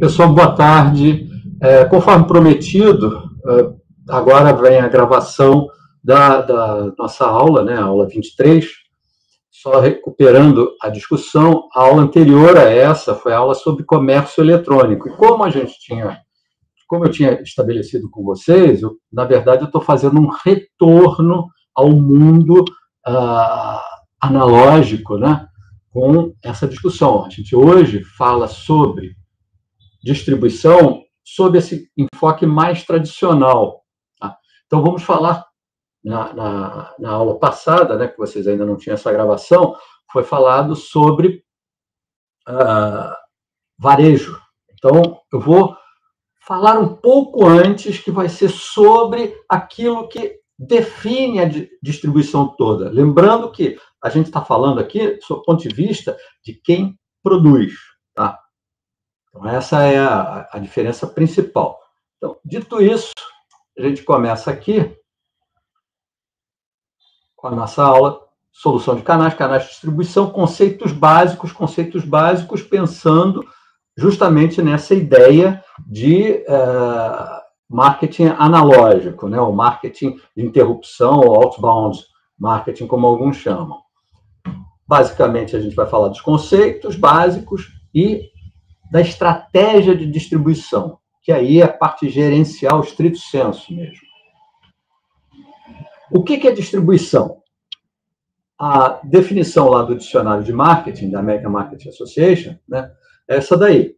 Pessoal, boa tarde. Conforme prometido, agora vem a gravação da nossa aula, né, a aula 23, só recuperando a discussão. A aula anterior a essa foi a aula sobre comércio eletrônico. E como eu tinha estabelecido com vocês, na verdade, eu estou fazendo um retorno ao mundo analógico, né, com essa discussão. A gente hoje fala sobre distribuição sob esse enfoque mais tradicional. Tá? Então, vamos falar, na aula passada, né, que vocês ainda não tinham essa gravação, foi falado sobre varejo. Então, eu vou falar um pouco antes, que vai ser sobre aquilo que define a distribuição toda. Lembrando que a gente está falando aqui, do ponto de vista de quem produz. Tá? Então, essa é a diferença principal. Então, dito isso, a gente começa aqui com a nossa aula, solução de canais de distribuição, conceitos básicos, pensando justamente nessa ideia de marketing analógico, né? O marketing de interrupção, ou outbound marketing, como alguns chamam. Basicamente, a gente vai falar dos conceitos básicos e da estratégia de distribuição, que aí é a parte gerencial, estrito sensu mesmo. O que é distribuição? A definição lá do dicionário de marketing, da American Marketing Association, né, é essa daí.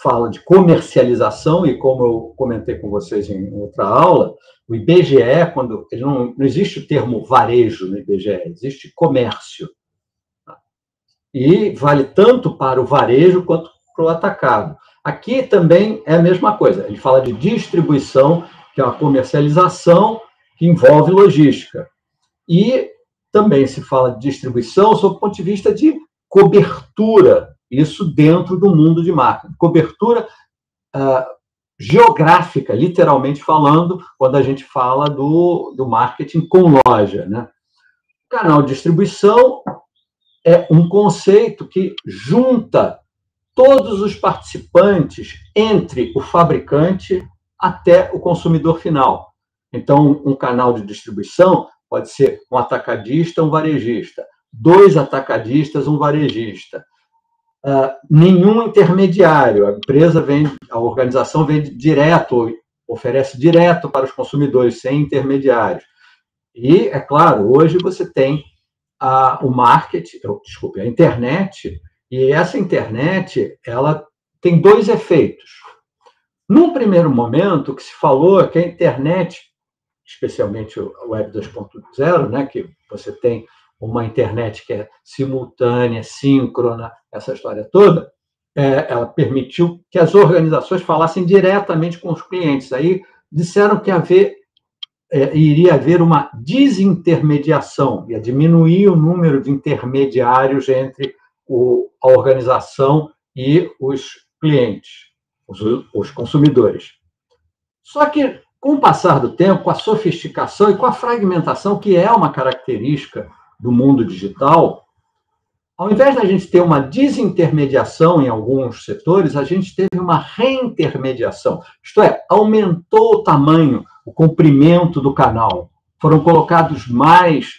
Fala de comercialização, e como eu comentei com vocês em outra aula, o IBGE, não existe o termo varejo no IBGE, existe comércio. E vale tanto para o varejo quanto para o atacado. Aqui também é a mesma coisa. Ele fala de distribuição, que é uma comercialização que envolve logística. E também se fala de distribuição sob o ponto de vista de cobertura, isso dentro do mundo de marketing. Cobertura geográfica, literalmente falando, quando a gente fala do marketing com loja, né? O canal de distribuição é um conceito que junta todos os participantes, entre o fabricante até o consumidor final. Então, um canal de distribuição pode ser um atacadista, um varejista, 2 atacadistas, um varejista. Nenhum intermediário, a organização vende direto, oferece direto para os consumidores, sem intermediários. E, é claro, hoje você tem a internet, e essa internet, ela tem 2 efeitos. Num primeiro momento, o que se falou é que a internet, especialmente o Web 2.0, né, que você tem uma internet que é simultânea, síncrona, essa história toda, ela permitiu que as organizações falassem diretamente com os clientes. Aí disseram que iria haver uma desintermediação, ia diminuir o número de intermediários entre a organização e os clientes, os consumidores. Só que, com o passar do tempo, com a sofisticação e com a fragmentação, que é uma característica do mundo digital, ao invés da gente ter uma desintermediação em alguns setores, a gente teve uma reintermediação. Isto é, aumentou o tamanho, o comprimento do canal. Foram colocados mais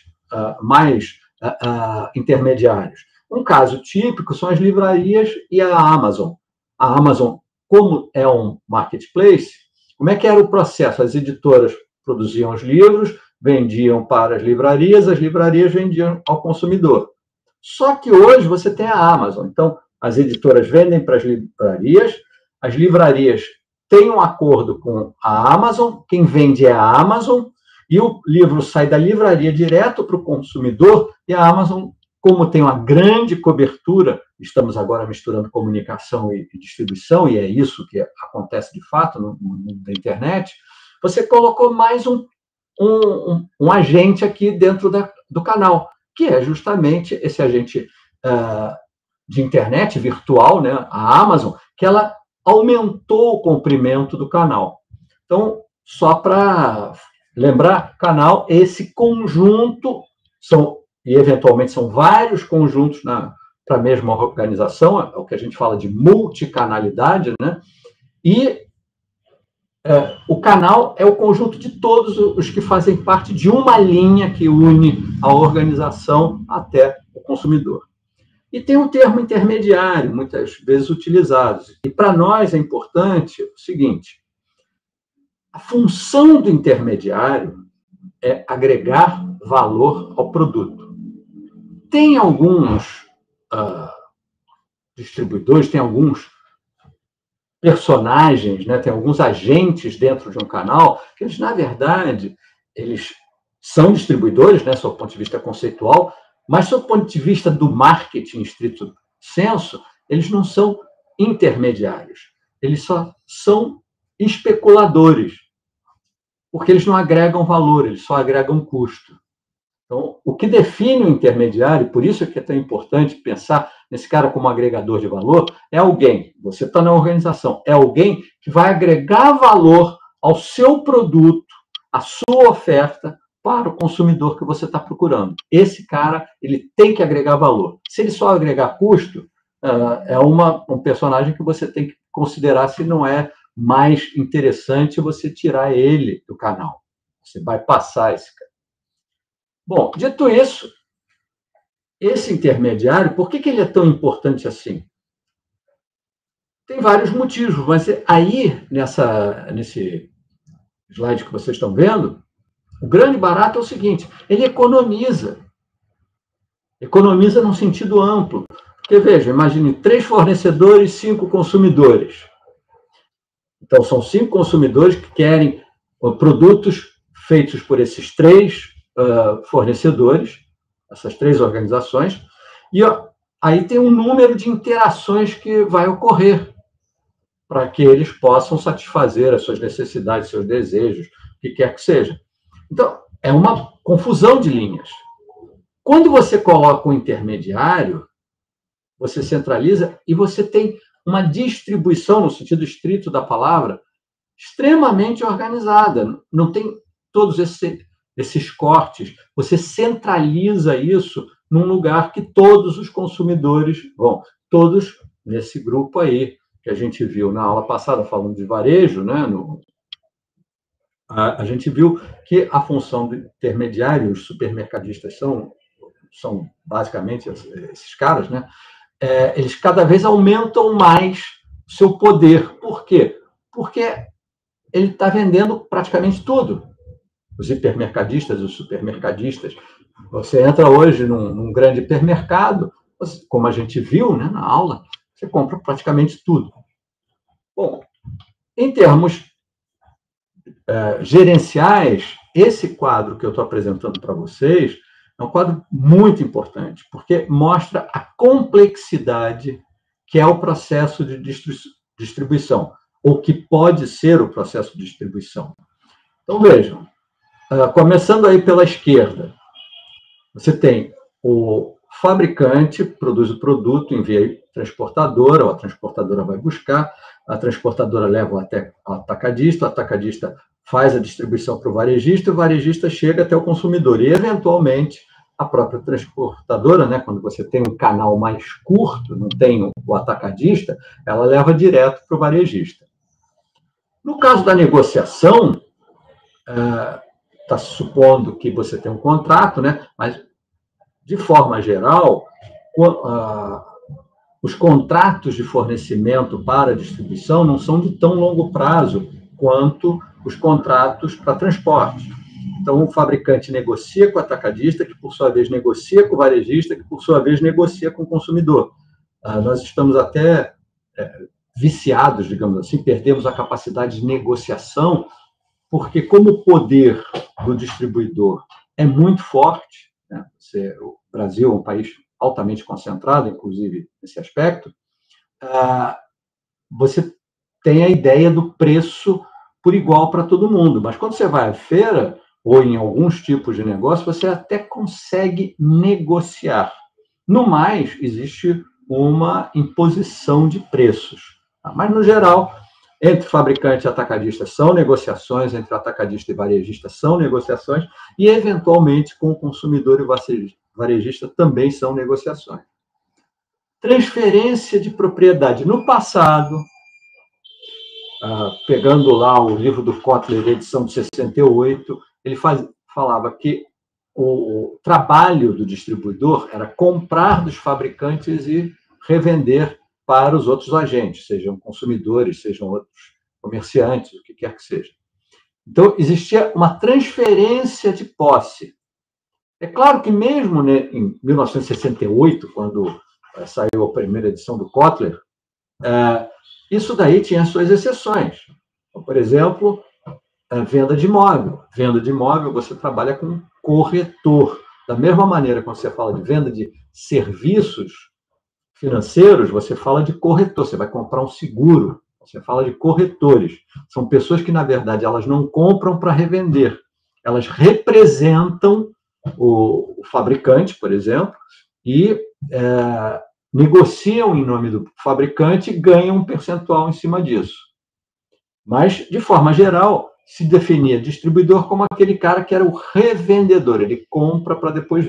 intermediários. Um caso típico são as livrarias e a Amazon. A Amazon, como é um marketplace, como é que era o processo? As editoras produziam os livros, vendiam para as livrarias vendiam ao consumidor. Só que hoje você tem a Amazon. Então, as editoras vendem para as livrarias têm um acordo com a Amazon, quem vende é a Amazon, e o livro sai da livraria direto para o consumidor, e a Amazon, como tem uma grande cobertura, estamos agora misturando comunicação e distribuição, e é isso que acontece de fato no mundo da internet, você colocou mais um agente aqui dentro do canal, que é justamente esse agente de internet virtual, né, a Amazon, que ela aumentou o comprimento do canal. Então, só para lembrar, canal é esse conjunto, e eventualmente são vários conjuntos para a mesma organização, é o que a gente fala de multicanalidade, né? E o canal é o conjunto de todos os que fazem parte de uma linha que une a organização até o consumidor. E tem um termo intermediário, muitas vezes utilizado. E para nós é importante o seguinte: a função do intermediário é agregar valor ao produto. Tem alguns distribuidores, tem alguns personagens, né, tem alguns agentes dentro de um canal que eles, na verdade, eles são distribuidores, né, sob o ponto de vista conceitual, mas sob o ponto de vista do marketing estrito sensu, eles não são intermediários, eles só são especuladores, porque eles não agregam valor, eles só agregam custo. Então, o que define o intermediário, por isso é que é tão importante pensar nesse cara como agregador de valor, é alguém, você está na organização, é alguém que vai agregar valor ao seu produto, à sua oferta, para o consumidor que você está procurando. Esse cara, ele tem que agregar valor. Se ele só agregar custo, é um personagem que você tem que considerar se não é mais interessante você tirar ele do canal. Você vai passar esse cara. Bom, dito isso, esse intermediário, por que ele é tão importante assim? Tem vários motivos, mas aí, nesse slide que vocês estão vendo, o grande barato é o seguinte: ele economiza. Economiza num sentido amplo. Porque, veja, imagine 3 fornecedores, 5 consumidores. Então, são 5 consumidores que querem produtos feitos por esses 3 fornecedores, essas 3 organizações, e aí tem um número de interações que vai ocorrer para que eles possam satisfazer as suas necessidades, seus desejos, o que quer que seja. Então, é uma confusão de linhas. Quando você coloca um intermediário, você centraliza e você tem uma distribuição, no sentido estrito da palavra, extremamente organizada. Não tem todos esses cortes. Você centraliza isso num lugar que todos os consumidores vão. Todos nesse grupo aí, que a gente viu na aula passada, falando de varejo, né? A gente viu que a função do intermediário, os supermercadistas são basicamente esses caras, né? Eles cada vez aumentam mais o seu poder. Por quê? Porque ele está vendendo praticamente tudo. Os hipermercadistas, os supermercadistas. Você entra hoje num grande hipermercado, como a gente viu, né, na aula, você compra praticamente tudo. Bom, em termos gerenciais, esse quadro que eu estou apresentando para vocês é um quadro muito importante, porque mostra a complexidade que é o processo de distribuição, ou que pode ser o processo de distribuição. Então, vejam, começando aí pela esquerda, você tem o fabricante, produz o produto, envia a transportadora, ou a transportadora vai buscar, a transportadora leva até o atacadista faz a distribuição para o varejista chega até o consumidor. E, eventualmente, a própria transportadora, né, quando você tem um canal mais curto, não tem o atacadista, ela leva direto para o varejista. No caso da negociação, está supondo que você tem um contrato, né, mas, de forma geral, os contratos de fornecimento para distribuição não são de tão longo prazo quanto os contratos para transporte. Então, o fabricante negocia com o atacadista, que, por sua vez, negocia com o varejista, que, por sua vez, negocia com o consumidor. Nós estamos até viciados, digamos assim, perdemos a capacidade de negociação, porque, como o poder do distribuidor é muito forte, né? O Brasil é um país altamente concentrado, inclusive, nesse aspecto, você tem a ideia do preço por igual para todo mundo. Mas quando você vai à feira, ou em alguns tipos de negócio, você até consegue negociar. No mais, existe uma imposição de preços. Mas, no geral, entre fabricante e atacadista são negociações, entre atacadista e varejista são negociações, e, eventualmente, com o consumidor e varejista também são negociações. transferência de propriedade. No passado, pegando lá o livro do Kotler, edição de 68, ele falava que o trabalho do distribuidor era comprar dos fabricantes e revender para os outros agentes, sejam consumidores, sejam outros comerciantes, o que quer que seja. Então, existia uma transferência de posse. É claro que mesmo, né, em 1968, quando saiu a primeira edição do Kotler, isso daí tinha suas exceções. Então, por exemplo, a venda de imóvel. Venda de imóvel, você trabalha com corretor. Da mesma maneira que você fala de venda de serviços financeiros, você fala de corretor. Você vai comprar um seguro, você fala de corretores. São pessoas que, na verdade, elas não compram para revender. Elas representam o fabricante, por exemplo, e negociam em nome do fabricante e ganham um percentual em cima disso. Mas, de forma geral, se definia distribuidor como aquele cara que era o revendedor. Ele compra para depois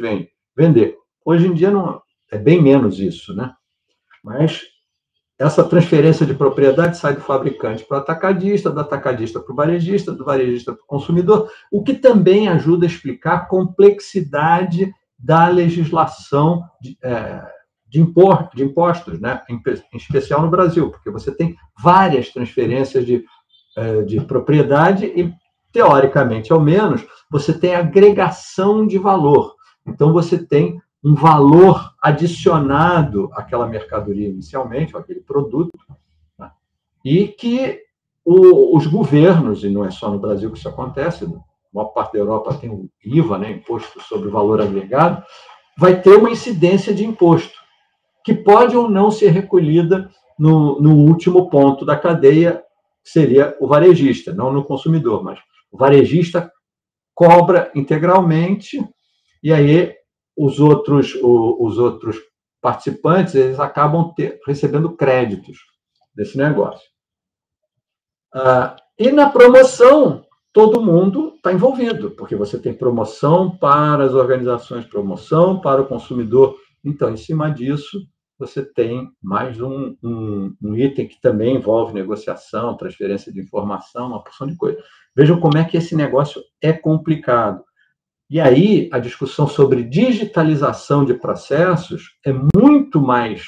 vender. Hoje em dia não, é bem menos isso, né? Mas essa transferência de propriedade sai do fabricante para o atacadista, do atacadista para o varejista, do varejista para o consumidor, o que também ajuda a explicar a complexidade da legislação de impostos, né? Em especial no Brasil, porque você tem várias transferências de propriedade e, teoricamente, ao menos, você tem agregação de valor. Então, você tem um valor adicionado àquela mercadoria inicialmente, ou àquele produto, né? E que os governos, e não é só no Brasil que isso acontece, a maior parte da Europa tem o IVA, né, Imposto sobre o Valor Agregado, vai ter uma incidência de imposto, que pode ou não ser recolhida no último ponto da cadeia, que seria o varejista, não no consumidor, mas o varejista cobra integralmente, e aí os outros participantes eles acabam recebendo créditos desse negócio. E na promoção, todo mundo está envolvido, porque você tem promoção para as organizações, promoção para o consumidor. Então, em cima disso, você tem mais um item que também envolve negociação, transferência de informação, uma porção de coisas. Vejam como é que esse negócio é complicado. E aí, a discussão sobre digitalização de processos é muito mais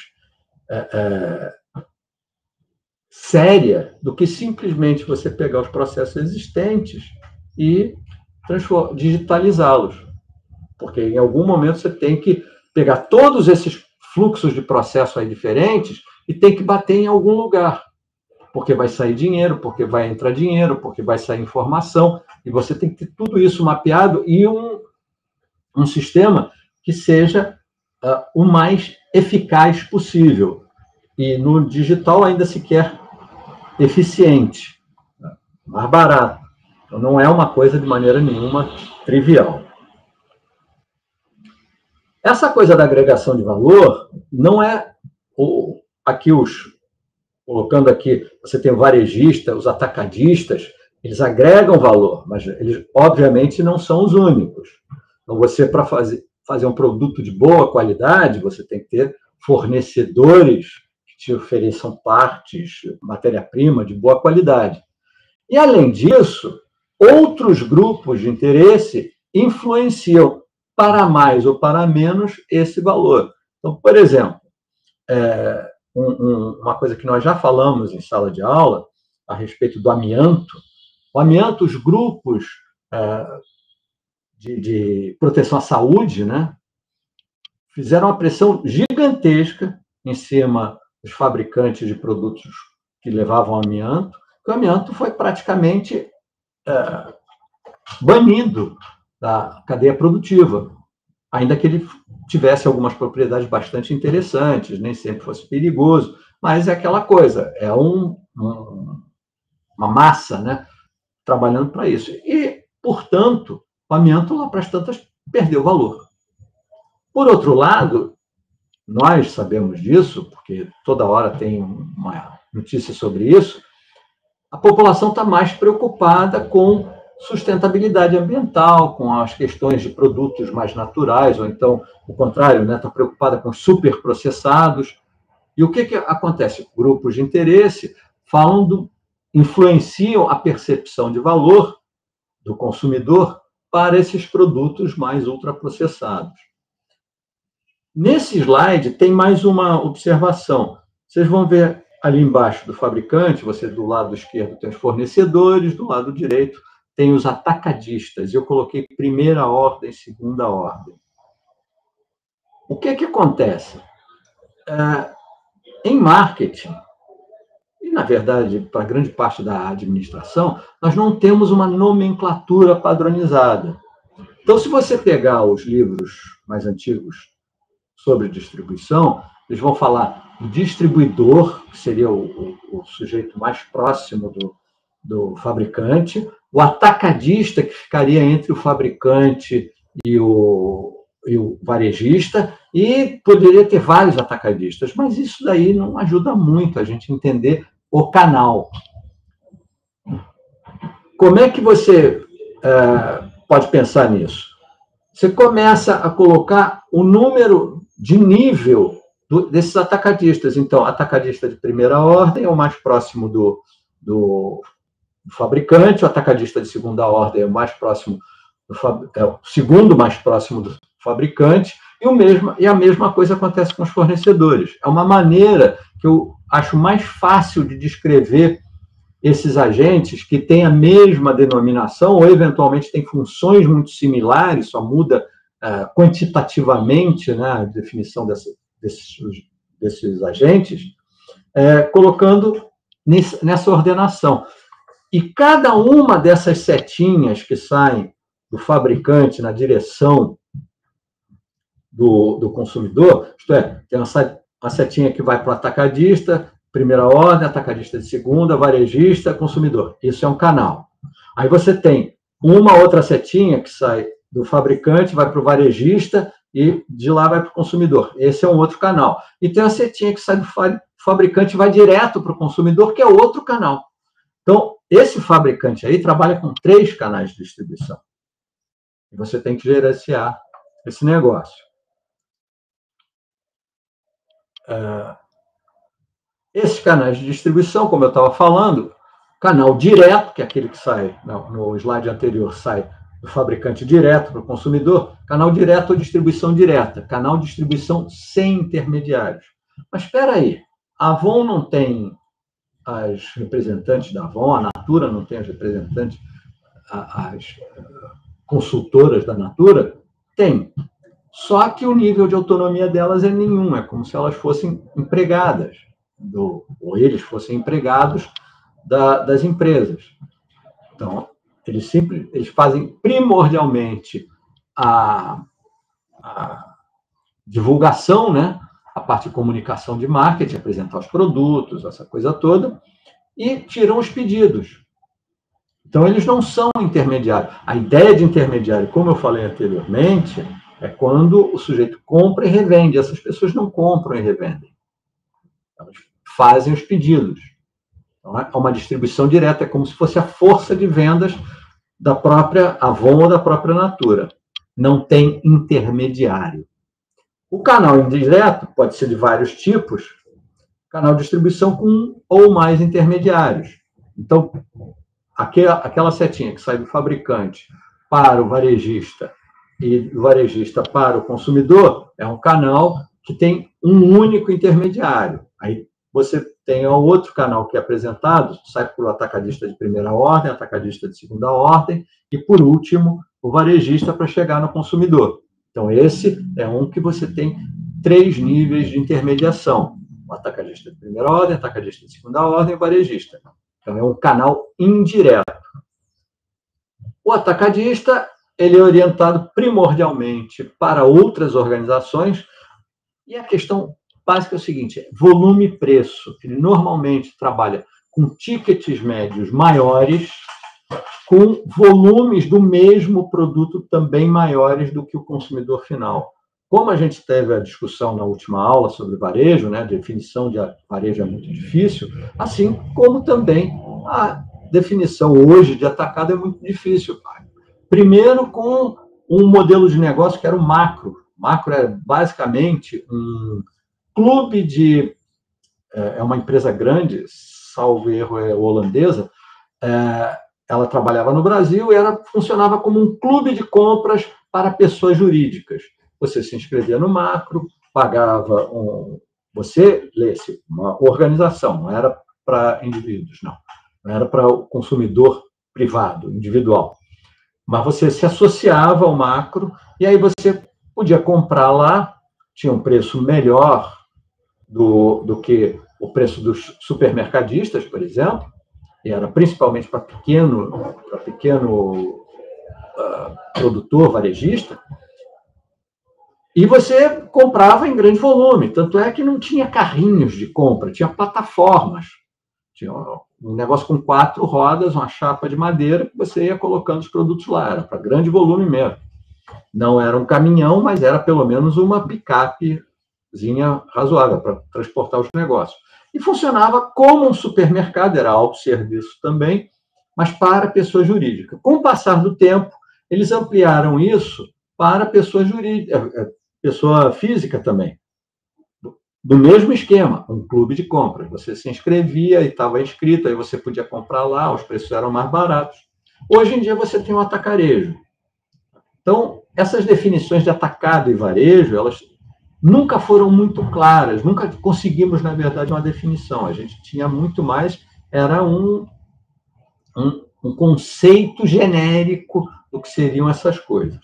séria do que simplesmente você pegar os processos existentes e digitalizá-los. Porque, em algum momento, você tem que pegar todos esses fluxos de processo aí diferentes e tem que bater em algum lugar. Porque vai sair dinheiro, porque vai entrar dinheiro, porque vai sair informação, e você tem que ter tudo isso mapeado e um sistema que seja o mais eficaz possível. E no digital ainda se quer eficiente, mais barato. Então, não é uma coisa de maneira nenhuma trivial. Essa coisa da agregação de valor não é colocando aqui, você tem o varejista, os atacadistas, eles agregam valor, mas eles, obviamente, não são os únicos. Então, você, para fazer um produto de boa qualidade, você tem que ter fornecedores que te ofereçam partes, matéria-prima de boa qualidade. E, além disso, outros grupos de interesse influenciam, para mais ou para menos, esse valor. Então, por exemplo, uma coisa que nós já falamos em sala de aula, a respeito do amianto. O amianto, os grupos de proteção à saúde, né, fizeram uma pressão gigantesca em cima dos fabricantes de produtos que levavam amianto, que o amianto foi praticamente banido da cadeia produtiva, ainda que ele tivesse algumas propriedades bastante interessantes, nem sempre fosse perigoso, mas é aquela coisa, é uma massa, né, trabalhando para isso. E, portanto, o amianto, lá para as tantas, perdeu valor. Por outro lado, nós sabemos disso, porque toda hora tem uma notícia sobre isso, a população está mais preocupada com sustentabilidade ambiental, com as questões de produtos mais naturais, ou então, o contrário, né, está preocupada com superprocessados. E o que acontece? Grupos de interesse influenciam a percepção de valor do consumidor para esses produtos mais ultraprocessados. Nesse slide tem mais uma observação. Vocês vão ver ali embaixo do fabricante, você do lado esquerdo tem os fornecedores, do lado direito tem os atacadistas. Eu coloquei primeira ordem, segunda ordem. O que acontece? Em marketing, e na verdade para grande parte da administração, nós não temos uma nomenclatura padronizada. Então, se você pegar os livros mais antigos sobre distribuição, eles vão falar do distribuidor, que seria o sujeito mais próximo do fabricante, o atacadista, que ficaria entre o fabricante e o varejista, e poderia ter vários atacadistas, mas isso daí não ajuda muito a gente entender o canal. Como é que você pode pensar nisso? Você começa a colocar o número de nível desses atacadistas. Então, atacadista de primeira ordem é o mais próximo do fabricante, o atacadista de segunda ordem é o mais próximo o segundo mais próximo do fabricante, e a mesma coisa acontece com os fornecedores. É uma maneira que eu acho mais fácil de descrever esses agentes que têm a mesma denominação ou, eventualmente, têm funções muito similares, só muda quantitativamente, né, a definição desses agentes, colocando nessa ordenação. E cada uma dessas setinhas que saem do fabricante na direção do consumidor, isto é, tem uma setinha que vai para o atacadista, primeira ordem, atacadista de segunda, varejista, consumidor. Isso é um canal. Aí você tem uma outra setinha que sai do fabricante, vai para o varejista e de lá vai para o consumidor. Esse é um outro canal. E tem a setinha que sai do fabricante e vai direto para o consumidor, que é outro canal. Então, esse fabricante aí trabalha com 3 canais de distribuição. E você tem que gerenciar esse negócio. Esses canais de distribuição, como eu estava falando, canal direto, que é aquele que sai, no slide anterior, sai do fabricante direto para o consumidor, canal direto ou distribuição direta, canal de distribuição sem intermediários. Mas espera aí, a Avon não tem as representantes da Avon, a Natura não tem as representantes, as consultoras da Natura? Tem. Só que o nível de autonomia delas é nenhum, é como se elas fossem empregadas, ou eles fossem empregados das empresas. Então, eles fazem primordialmente a divulgação, né? A parte de comunicação de marketing, apresentar os produtos, essa coisa toda, e tiram os pedidos. Então, eles não são intermediários. A ideia de intermediário, como eu falei anteriormente, é quando o sujeito compra e revende. Essas pessoas não compram e revendem. Elas fazem os pedidos. Então, é uma distribuição direta, é como se fosse a força de vendas da própria Avon ou da própria Natura. Não tem intermediário. O canal indireto pode ser de vários tipos, canal de distribuição com um ou mais intermediários. Então, aquela setinha que sai do fabricante para o varejista e do varejista para o consumidor é um canal que tem um único intermediário. Aí você tem o outro canal que é apresentado, sai para o atacadista de primeira ordem, atacadista de segunda ordem e, por último, o varejista para chegar no consumidor. Então, esse é um que você tem 3 níveis de intermediação. O atacadista de primeira ordem, atacadista de segunda ordem e o varejista. Então, é um canal indireto. O atacadista, ele é orientado primordialmente para outras organizações e a questão básica é o seguinte, volume e preço. Ele normalmente trabalha com tickets médios maiores, com volumes do mesmo produto também maiores do que o consumidor final. Como a gente teve a discussão na última aula sobre varejo, né, a definição de varejo é muito difícil, assim como também a definição hoje de atacado é muito difícil. Primeiro, com um modelo de negócio que era o macro. O macro era basicamente um clube de é uma empresa grande, salvo erro, é holandesa. Ela trabalhava no Brasil e funcionava como um clube de compras para pessoas jurídicas. Você se inscrevia no Macro, pagava você, lê-se, uma organização, não era para indivíduos, não era para o consumidor privado, individual. Mas você se associava ao Macro e aí você podia comprar lá, tinha um preço melhor do que o preço dos supermercadistas, por exemplo, e era principalmente para pequeno produtor varejista, e você comprava em grande volume. Tanto é que não tinha carrinhos de compra, tinha plataformas. Tinha um negócio com 4 rodas, uma chapa de madeira, que você ia colocando os produtos lá. Era para grande volume mesmo. Não era um caminhão, mas era pelo menos uma picapezinha razoável para transportar os negócios. E funcionava como um supermercado, era autosserviço também, mas para pessoa jurídica. Com o passar do tempo, eles ampliaram isso para pessoa jurídica, pessoa física também. Do mesmo esquema, um clube de compras. Você se inscrevia e estava inscrito, aí você podia comprar lá, os preços eram mais baratos. Hoje em dia você tem um atacarejo. Então, essas definições de atacado e varejo, elas nunca foram muito claras, nunca conseguimos, na verdade, uma definição. A gente tinha muito mais, era um conceito genérico do que seriam essas coisas.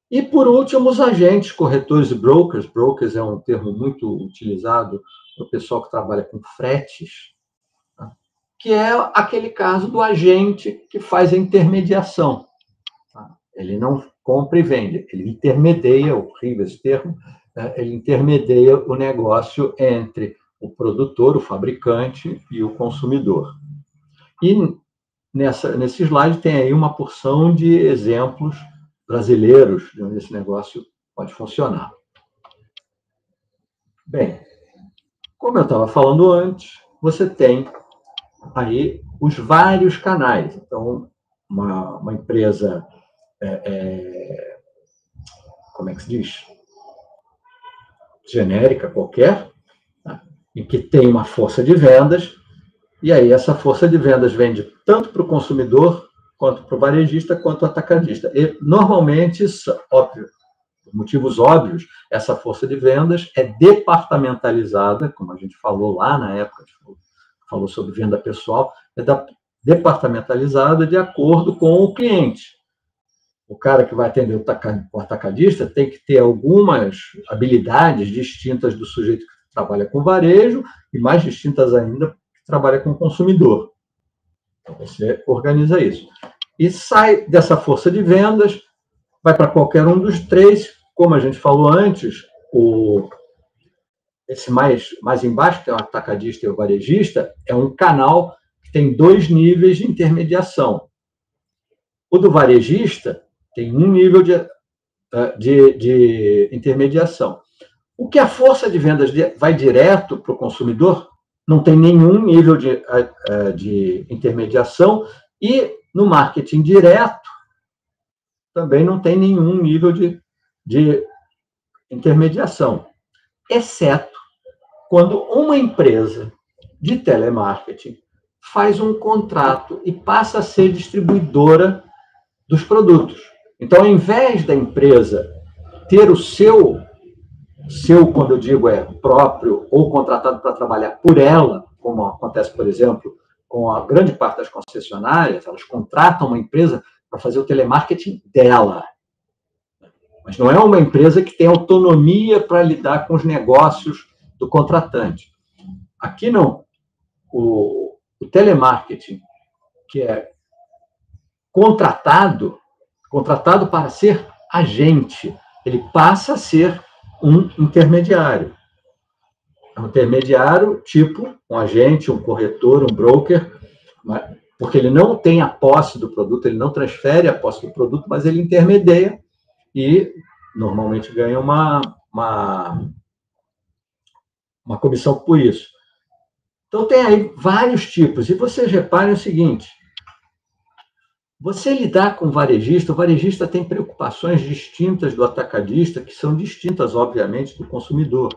E, por último, os agentes, corretores e brokers. Brokers é um termo muito utilizado para o pessoal que trabalha com fretes, tá? Que é aquele caso do agente que faz a intermediação. Tá? Ele não compra e vende, ele intermedia, horrível esse termo, ele intermedia o negócio entre o produtor, o fabricante e o consumidor. E nesse slide tem aí uma porção de exemplos brasileiros de onde esse negócio pode funcionar. Bem, como eu estava falando antes, você tem aí os vários canais. Então, uma empresa, como é que se diz? Genérica qualquer, tá? Em que tem uma força de vendas, e aí essa força de vendas vende tanto para o consumidor, quanto para o varejista, quanto para o atacadista. E, normalmente, óbvio, por motivos óbvios, essa força de vendas é departamentalizada, como a gente falou lá na época, a gente falou sobre venda pessoal, departamentalizada de acordo com o cliente. O cara que vai atender o atacadista tem que ter algumas habilidades distintas do sujeito que trabalha com varejo e mais distintas ainda que trabalha com o consumidor. Então, você organiza isso. E sai dessa força de vendas, vai para qualquer um dos três. Como a gente falou antes, esse mais embaixo, que é o atacadista e o varejista, é um canal que tem 2 níveis de intermediação. O do varejista tem um nível de intermediação. O que a força de vendas vai direto para o consumidor não tem nenhum nível de intermediação, e no marketing direto também não tem nenhum nível de intermediação, exceto quando uma empresa de telemarketing faz um contrato e passa a ser distribuidora dos produtos. Então, ao invés da empresa ter o seu, quando eu digo próprio, ou contratado para trabalhar por ela, como acontece, por exemplo, com a grande parte das concessionárias, elas contratam uma empresa para fazer o telemarketing dela. Mas não é uma empresa que tem autonomia para lidar com os negócios do contratante. Aqui não. O telemarketing, que é contratado para ser agente, ele passa a ser um intermediário. É um intermediário tipo um agente, um corretor, um broker, porque ele não tem a posse do produto, ele não transfere a posse do produto, mas ele intermedia e normalmente ganha uma comissão por isso. Então, tem aí vários tipos. E vocês reparem o seguinte: você lidar com o varejista tem preocupações distintas do atacadista, que são distintas, obviamente, do consumidor.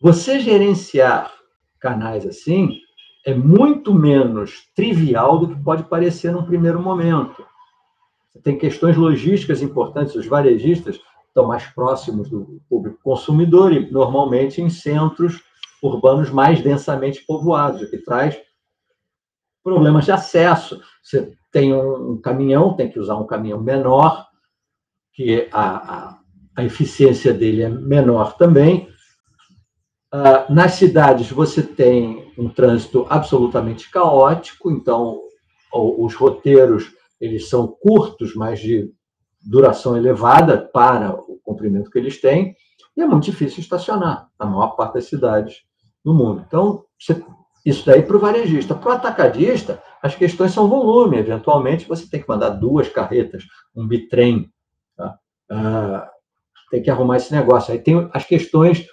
Você gerenciar canais assim, é muito menos trivial do que pode parecer num primeiro momento. Tem questões logísticas importantes, os varejistas estão mais próximos do público consumidor e, normalmente, em centros urbanos mais densamente povoados, o que traz problemas de acesso. Você tem um caminhão, tem que usar um caminhão menor, que a eficiência dele é menor também. Nas cidades, você tem um trânsito absolutamente caótico, então os roteiros eles são curtos, mas de duração elevada para o comprimento que eles têm, e é muito difícil estacionar na maior parte das cidades do mundo. Então, isso daí para o varejista. Para o atacadista, as questões são volume. Eventualmente, você tem que mandar 2 carretas, um bitrem. Tá? Tem que arrumar esse negócio. Aí tem as questões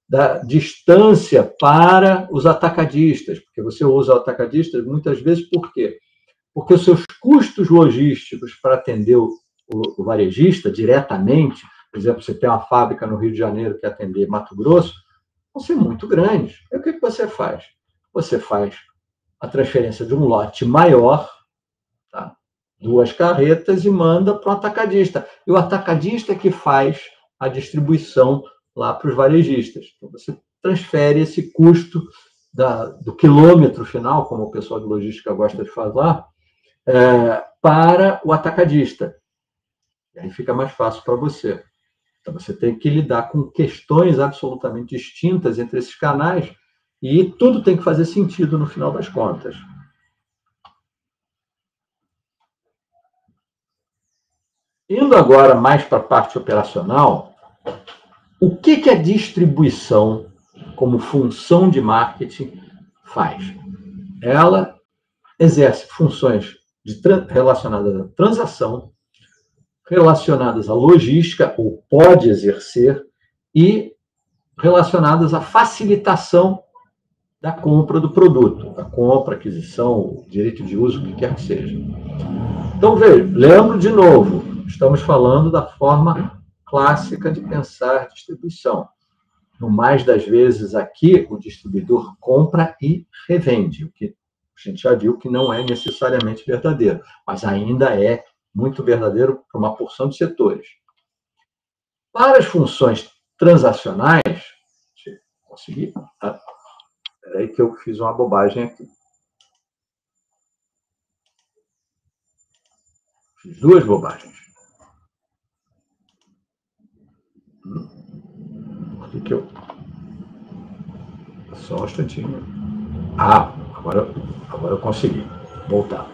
da distância para os atacadistas, porque você usa o atacadista muitas vezes por quê? Porque os seus custos logísticos para atender o varejista diretamente, por exemplo, você tem uma fábrica no Rio de Janeiro que atender Mato Grosso, vão ser muito grandes. E o que você faz? Você faz a transferência de um lote maior, tá? 2 carretas, e manda para o atacadista. E o atacadista é que faz a distribuição lá para os varejistas. Então, você transfere esse custo do quilômetro final, como o pessoal de logística gosta de falar, para o atacadista. E aí fica mais fácil para você. Então, você tem que lidar com questões absolutamente distintas entre esses canais e tudo tem que fazer sentido no final das contas. Indo agora mais para a parte operacional, o que a distribuição, como função de marketing, faz? Ela exerce funções relacionadas à transação, relacionadas à logística, ou pode exercer, e relacionadas à facilitação da compra do produto, da compra, aquisição, direito de uso, o que quer que seja. Então, veja, lembro de novo, estamos falando da forma clássica de pensar distribuição. No mais das vezes aqui, o distribuidor compra e revende, o que a gente já viu que não é necessariamente verdadeiro, mas ainda é muito verdadeiro para uma porção de setores. Para as funções transacionais, deixa eu conseguir. Espera aí que eu fiz uma bobagem aqui. Fiz 2 bobagens. Por que eu... Só um instantinho. Agora eu consegui voltar.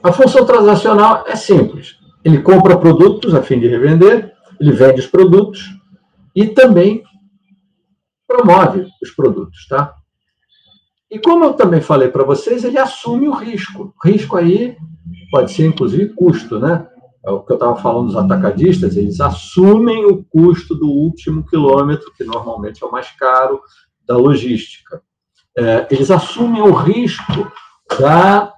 A função transacional é simples. Ele compra produtos a fim de revender, ele vende os produtos e também promove os produtos, tá? E como eu também falei para vocês, ele assume o risco. Risco aí pode ser, inclusive, custo, né? É o que eu estava falando dos atacadistas, eles assumem o custo do último quilômetro, que normalmente é o mais caro, da logística. Eles assumem o risco da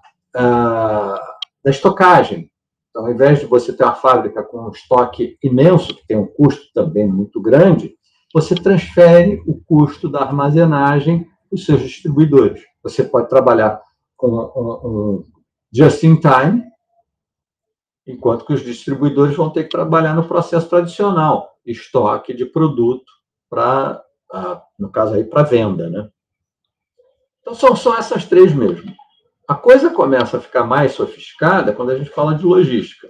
estocagem. Então, ao invés de você ter uma fábrica com um estoque imenso, que tem um custo também muito grande, você transfere o custo da armazenagem para os seus distribuidores. Você pode trabalhar com um just-in-time, enquanto que os distribuidores vão ter que trabalhar no processo tradicional, estoque de produto, no caso aí, para venda, né? Então, são só essas 3 mesmo. A coisa começa a ficar mais sofisticada quando a gente fala de logística.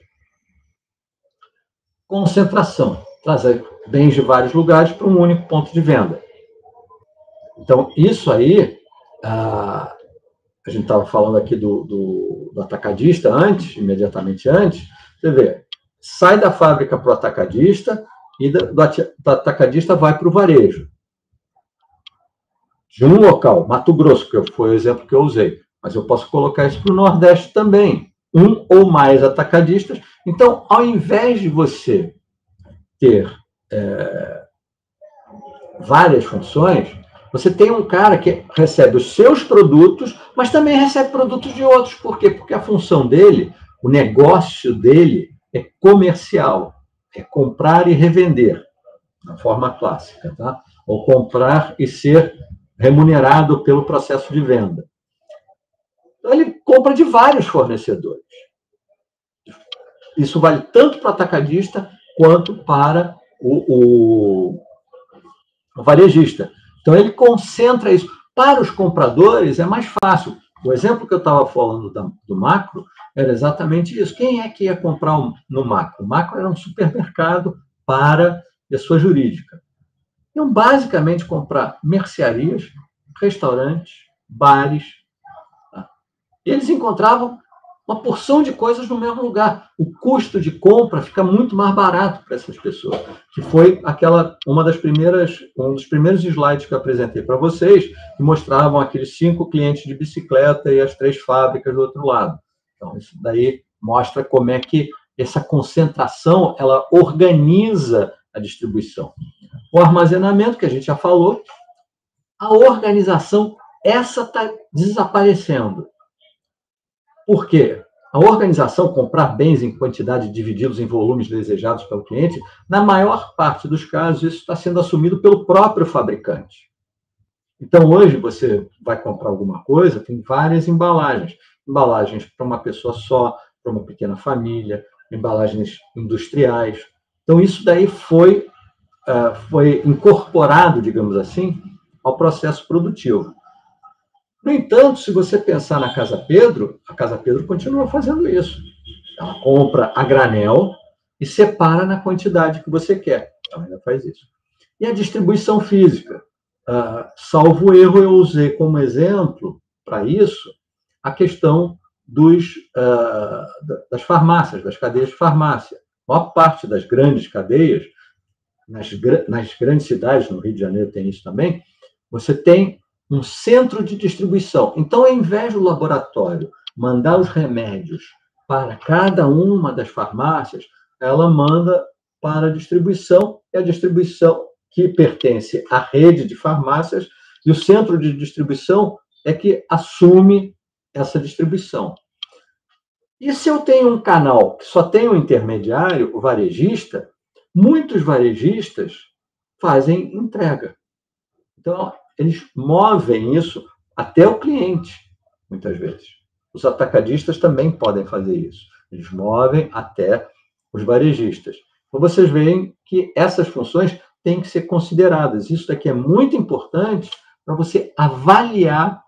Concentração. Trazer bens de vários lugares para um único ponto de venda. Então, isso aí, a gente estava falando aqui do atacadista imediatamente antes, você vê, sai da fábrica para o atacadista e do atacadista vai para o varejo. De um local, Mato Grosso, que foi o exemplo que eu usei, mas eu posso colocar isso para o Nordeste também. Um ou mais atacadistas. Então, ao invés de você ter várias funções, você tem um cara que recebe os seus produtos, mas também recebe produtos de outros. Por quê? Porque a função dele, o negócio dele é comercial, é comprar e revender, na forma clássica, tá? ou comprar e ser remunerado pelo processo de venda. Então, ele compra de vários fornecedores. Isso vale tanto para o atacadista quanto para o varejista. Então, ele concentra isso. Para os compradores, é mais fácil. O exemplo que eu estava falando do Macro era exatamente isso. Quem é que ia comprar no Macro? O Macro era um supermercado para pessoa jurídica. Iam basicamente comprar mercearias, restaurantes, bares. Tá? Eles encontravam uma porção de coisas no mesmo lugar. O custo de compra fica muito mais barato para essas pessoas. Que foi um dos primeiros slides que eu apresentei para vocês, que mostravam aqueles 5 clientes de bicicleta e as 3 fábricas do outro lado. Então, isso daí mostra como é que essa concentração ela organiza a distribuição. O armazenamento, que a gente já falou, a organização, essa está desaparecendo. Por quê? A organização, comprar bens em quantidade divididos em volumes desejados pelo cliente, na maior parte dos casos, isso está sendo assumido pelo próprio fabricante. Então, hoje, você vai comprar alguma coisa, tem várias embalagens. Embalagens para uma pessoa só, para uma pequena família, embalagens industriais. Então, isso daí foi incorporado, digamos assim, ao processo produtivo. No entanto, se você pensar na Casa Pedro, a Casa Pedro continua fazendo isso. Ela compra a granel e separa na quantidade que você quer. Ela ainda faz isso. E a distribuição física. Salvo erro, eu usei como exemplo para isso a questão das farmácias, das cadeias de farmácia. A maior parte das grandes cadeias, nas grandes cidades, no Rio de Janeiro tem isso também, você tem um centro de distribuição. Então, ao invés do laboratório mandar os remédios para cada uma das farmácias, ela manda para a distribuição, e a distribuição que pertence à rede de farmácias, e o centro de distribuição é que assume essa distribuição. E se eu tenho um canal que só tem um intermediário, o varejista, muitos varejistas fazem entrega. Então, eles movem isso até o cliente, muitas vezes. Os atacadistas também podem fazer isso. Eles movem até os varejistas. Então, vocês veem que essas funções têm que ser consideradas. Isso daqui é muito importante para você avaliar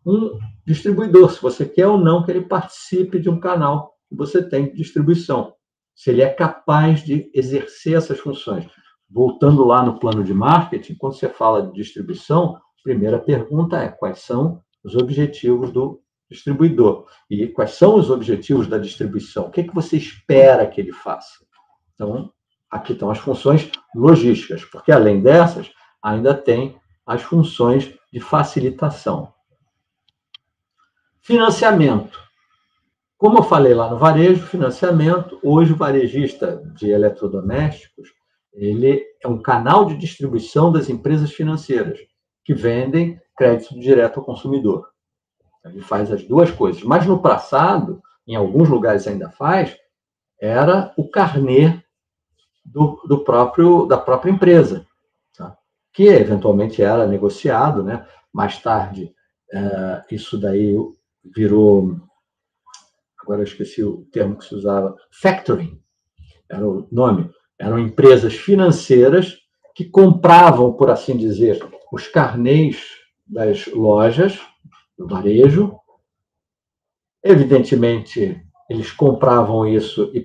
um distribuidor, se você quer ou não que ele participe de um canal que você tem de distribuição. Se ele é capaz de exercer essas funções. Voltando lá no plano de marketing, quando você fala de distribuição, a primeira pergunta é quais são os objetivos do distribuidor e quais são os objetivos da distribuição. O que você espera que ele faça? Então, aqui estão as funções logísticas, porque além dessas, ainda tem as funções de facilitação. Financiamento. Como eu falei lá no varejo, financiamento, hoje o varejista de eletrodomésticos, ele é um canal de distribuição das empresas financeiras que vendem crédito direto ao consumidor. Ele faz as duas coisas. Mas no passado, em alguns lugares ainda faz, era o carnê da própria empresa, tá? Que eventualmente era negociado, né? Mais tarde, isso daí virou, agora eu esqueci o termo que se usava, factoring, era o nome. Eram empresas financeiras que compravam, por assim dizer, os carnês das lojas, do varejo. Evidentemente, eles compravam isso e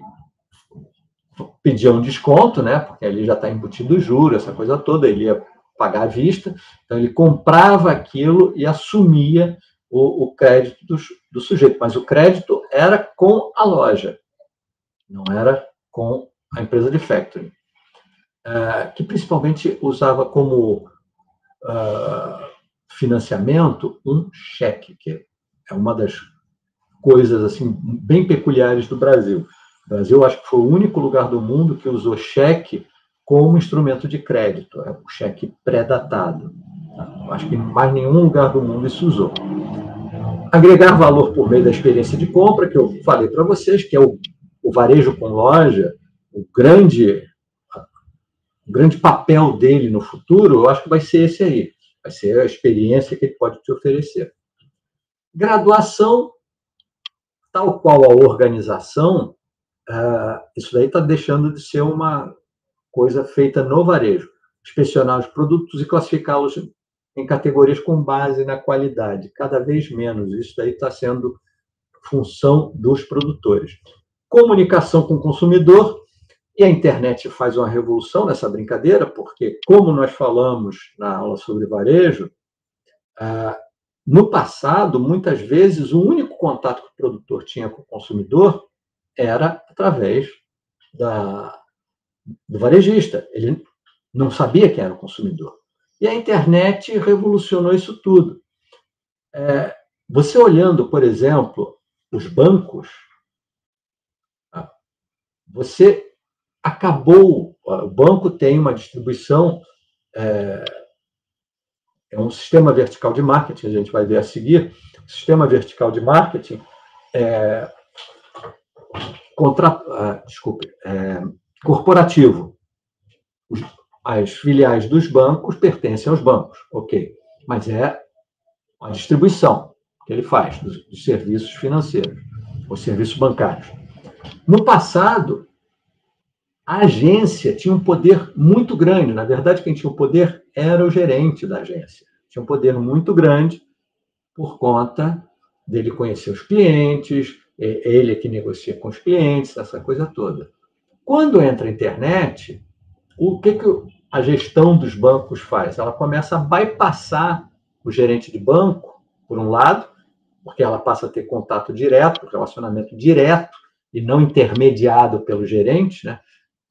pediam desconto, né? Porque ali já está embutido o juro, essa coisa toda, ele ia pagar à vista. Então, ele comprava aquilo e assumia o crédito do sujeito. Mas o crédito era com a loja, não era com a empresa de factoring, que principalmente usava como financiamento um cheque, que é uma das coisas assim bem peculiares do Brasil. O Brasil, acho que foi o único lugar do mundo que usou cheque como instrumento de crédito, é o cheque pré-datado. Acho que em mais nenhum lugar do mundo isso usou. Agregar valor por meio da experiência de compra, que eu falei para vocês, que é o varejo com loja, o grande o grande papel dele no futuro, eu acho que vai ser esse aí. Vai ser a experiência que ele pode te oferecer. Graduação, tal qual a organização, isso daí está deixando de ser uma coisa feita no varejo. Inspecionar os produtos e classificá-los em categorias com base na qualidade. Cada vez menos. Isso daí está sendo função dos produtores. Comunicação com o consumidor, e a internet faz uma revolução nessa brincadeira, porque, como nós falamos na aula sobre varejo, no passado, muitas vezes, o único contato que o produtor tinha com o consumidor era através do varejista. Ele não sabia quem era o consumidor. E a internet revolucionou isso tudo. Você olhando, por exemplo, os bancos, você acabou... O banco tem uma distribuição... É um sistema vertical de marketing, a gente vai ver a seguir. O sistema vertical de marketing corporativo. As filiais dos bancos pertencem aos bancos, ok. Mas é a distribuição que ele faz dos serviços financeiros, os serviços bancários. No passado, a agência tinha um poder muito grande. Na verdade, quem tinha o poder era o gerente da agência. Tinha um poder muito grande por conta dele conhecer os clientes, ele é que negocia com os clientes, essa coisa toda. Quando entra a internet, o que a gestão dos bancos faz? Ela começa a bypassar o gerente de banco, por um lado, porque ela passa a ter contato direto, relacionamento direto, e não intermediado pelo gerente, né,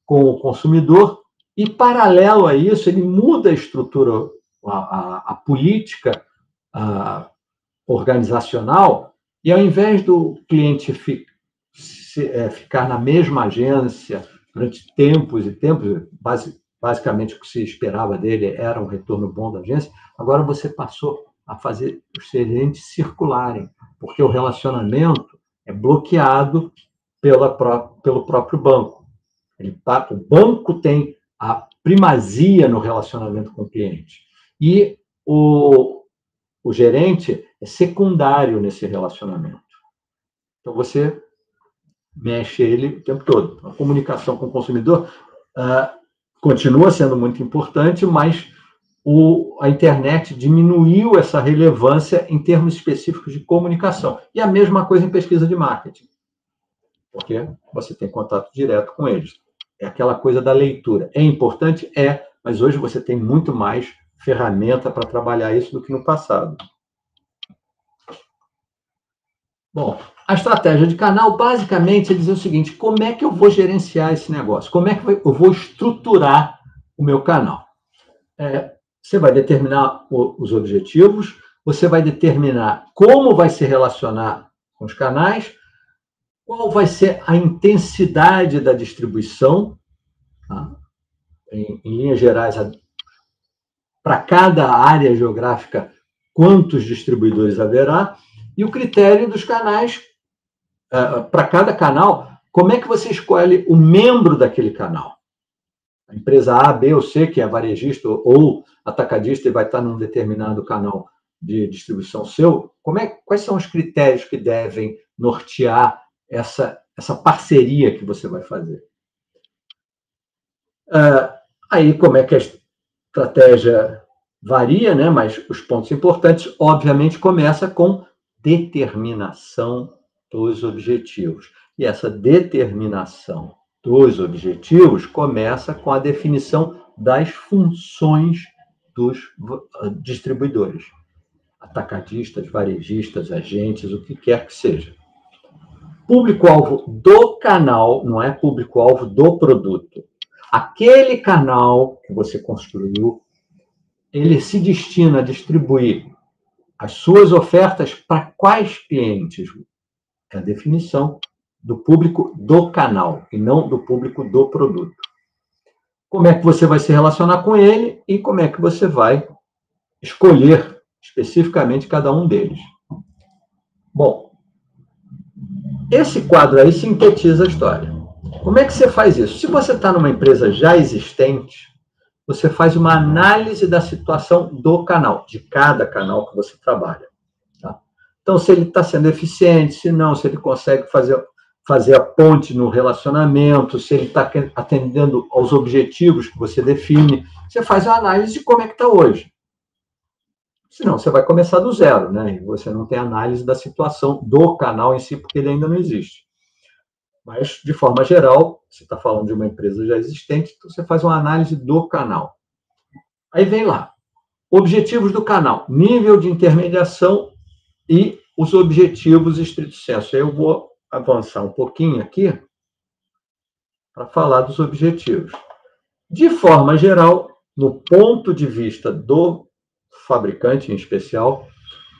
com o consumidor, e, paralelo a isso, ele muda a estrutura, a política organizacional, e ao invés do cliente ficar na mesma agência durante tempos e tempos, basicamente o que se esperava dele era um retorno bom da agência, agora você passou a fazer os gerentes circularem, porque o relacionamento é bloqueado pelo próprio banco. O banco tem a primazia no relacionamento com o cliente. E o gerente é secundário nesse relacionamento. Então, você mexe ele o tempo todo. A comunicação com o consumidor continua sendo muito importante, mas a internet diminuiu essa relevância em termos específicos de comunicação. E a mesma coisa em pesquisa de marketing, porque você tem contato direto com eles. É aquela coisa da leitura. É importante? Mas hoje você tem muito mais ferramenta para trabalhar isso do que no passado. Bom, a estratégia de canal, basicamente, é dizer o seguinte: como é que eu vou gerenciar esse negócio? Como é que eu vou estruturar o meu canal? Você vai determinar os objetivos, você vai determinar como vai se relacionar com os canais, qual vai ser a intensidade da distribuição, tá? Em linhas gerais, para cada área geográfica, quantos distribuidores haverá, e o critério dos canais, para cada canal, como é que você escolhe o membro daquele canal? A empresa A, B ou C, que é varejista ou atacadista e vai estar num determinado canal de distribuição seu, quais são os critérios que devem nortear essa parceria que você vai fazer? Aí, como é que a estratégia varia, né? Mas os pontos importantes, obviamente, começa com determinação dos objetivos. E essa determinação dos objetivos começa com a definição das funções dos distribuidores. Atacadistas, varejistas, agentes, o que quer que seja. Público-alvo do canal, não é público-alvo do produto. Aquele canal que você construiu, ele se destina a distribuir as suas ofertas para quais clientes? É a definição do público do canal e não do público do produto. Como é que você vai se relacionar com ele e como é que você vai escolher especificamente cada um deles? Bom, esse quadro aí sintetiza a história. Como é que você faz isso? Se você está numa empresa já existente, você faz uma análise da situação do canal, de cada canal que você trabalha. Tá? Então, se ele está sendo eficiente, se não, se ele consegue fazer a ponte no relacionamento, se ele está atendendo aos objetivos que você define, você faz a análise de como é que está hoje. Senão, você vai começar do zero, né? E você não tem análise da situação do canal em si, porque ele ainda não existe. Mas, de forma geral, você está falando de uma empresa já existente, então você faz uma análise do canal. Aí vem lá, objetivos do canal, nível de intermediação e os objetivos estrito sensu. Aí eu vou avançar um pouquinho aqui para falar dos objetivos. De forma geral, no ponto de vista do fabricante em especial,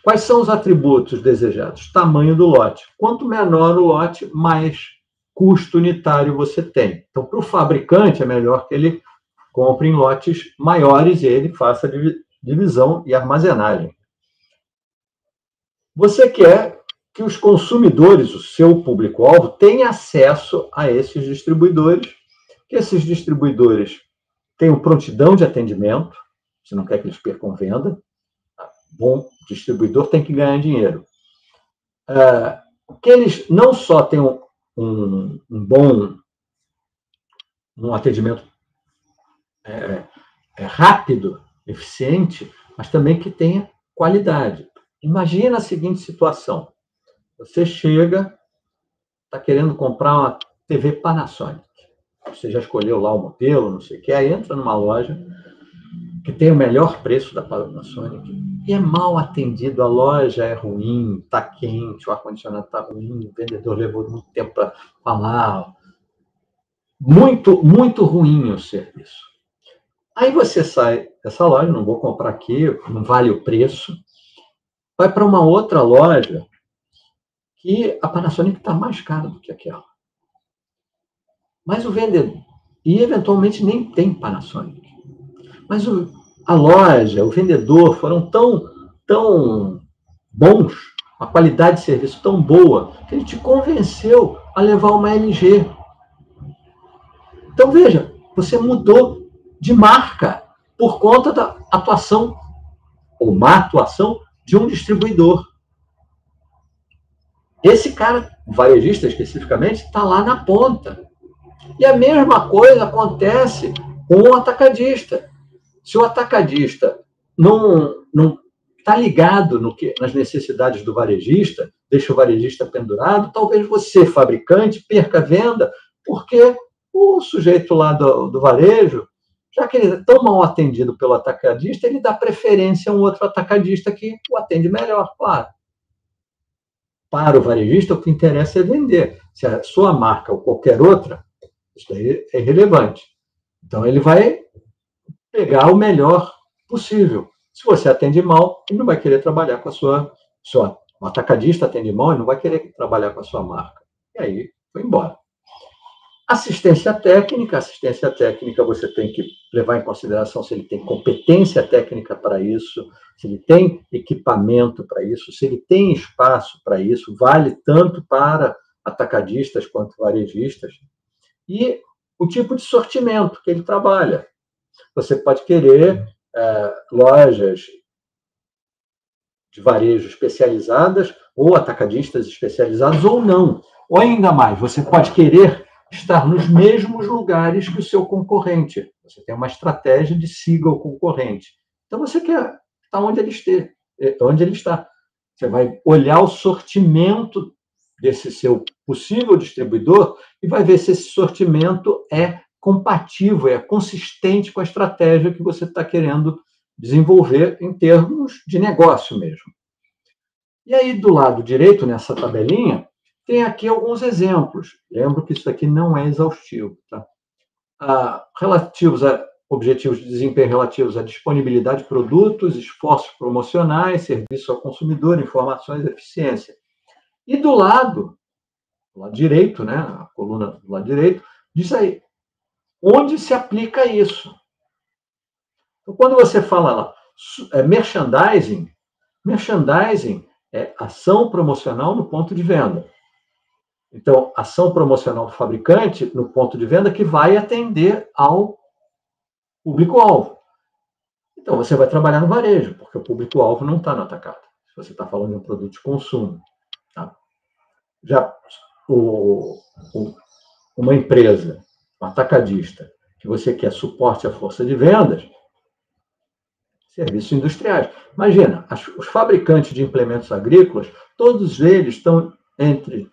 quais são os atributos desejados? Tamanho do lote. Quanto menor o lote, mais custo unitário você tem. Então, para o fabricante, é melhor que ele compre em lotes maiores e ele faça divisão e armazenagem. Você quer que os consumidores, o seu público-alvo, tenham acesso a esses distribuidores, que esses distribuidores tenham prontidão de atendimento, você não quer que eles percam venda, bom distribuidor tem que ganhar dinheiro. Que eles não só tenham um atendimento rápido, eficiente, mas também que tenha qualidade. Imagina a seguinte situação. Você chega, está querendo comprar uma TV Panasonic. Você já escolheu lá o modelo, não sei o que, aí entra numa loja que tem o melhor preço da Panasonic e é mal atendido, a loja é ruim, está quente, o ar-condicionado está ruim, o vendedor levou muito tempo para falar. Muito, muito ruim o serviço. Aí você sai dessa loja, não vou comprar aqui, não vale o preço, vai para uma outra loja que a Panasonic está mais cara do que aquela. Mas o vendedor, e eventualmente nem tem Panasonic, mas a loja, o vendedor foram tão bons, uma qualidade de serviço tão boa, que ele te convenceu a levar uma LG. Então, veja, você mudou de marca por conta da atuação, ou má atuação, de um distribuidor. Esse cara, o varejista especificamente, está lá na ponta. E a mesma coisa acontece com o atacadista. Se o atacadista não está ligado nas necessidades do varejista, deixa o varejista pendurado, talvez você, fabricante, perca a venda, porque o sujeito lá do varejo, já que ele é tão mal atendido pelo atacadista, ele dá preferência a um outro atacadista que o atende melhor, claro. Para o varejista, o que interessa é vender. Se a sua marca ou qualquer outra, isso daí é irrelevante. Então, ele vai pegar o melhor possível. Se você atende mal, ele não vai querer trabalhar com a sua... O atacadista atende mal, ele não vai querer trabalhar com a sua marca. E aí, foi embora. Assistência técnica você tem que levar em consideração se ele tem competência técnica para isso, se ele tem equipamento para isso, se ele tem espaço para isso, vale tanto para atacadistas quanto varejistas. E o tipo de sortimento que ele trabalha. Você pode querer lojas de varejo especializadas, ou atacadistas especializados, ou não. Ou ainda mais, você pode querer estar nos mesmos lugares que o seu concorrente. Você tem uma estratégia de siga o concorrente. Então, você quer estar onde ele está. Você vai olhar o sortimento desse seu possível distribuidor e vai ver se esse sortimento é compatível, é consistente com a estratégia que você está querendo desenvolver em termos de negócio mesmo. E aí, do lado direito, nessa tabelinha, tem aqui alguns exemplos. Lembro que isso aqui não é exaustivo. Tá? Relativos a objetivos de desempenho relativos à disponibilidade de produtos, esforços promocionais, serviço ao consumidor, informações e eficiência. E do lado direito, né, a coluna do lado direito, diz aí, onde se aplica isso? Então, quando você fala lá, merchandising é ação promocional no ponto de venda. Então, ação promocional do fabricante no ponto de venda que vai atender ao público-alvo. Então, você vai trabalhar no varejo, porque o público-alvo não está no atacado. Se você está falando de um produto de consumo. Tá? Já uma empresa, um atacadista, que você quer suporte à força de vendas, serviços industriais. Imagina, os fabricantes de implementos agrícolas, todos eles estão entre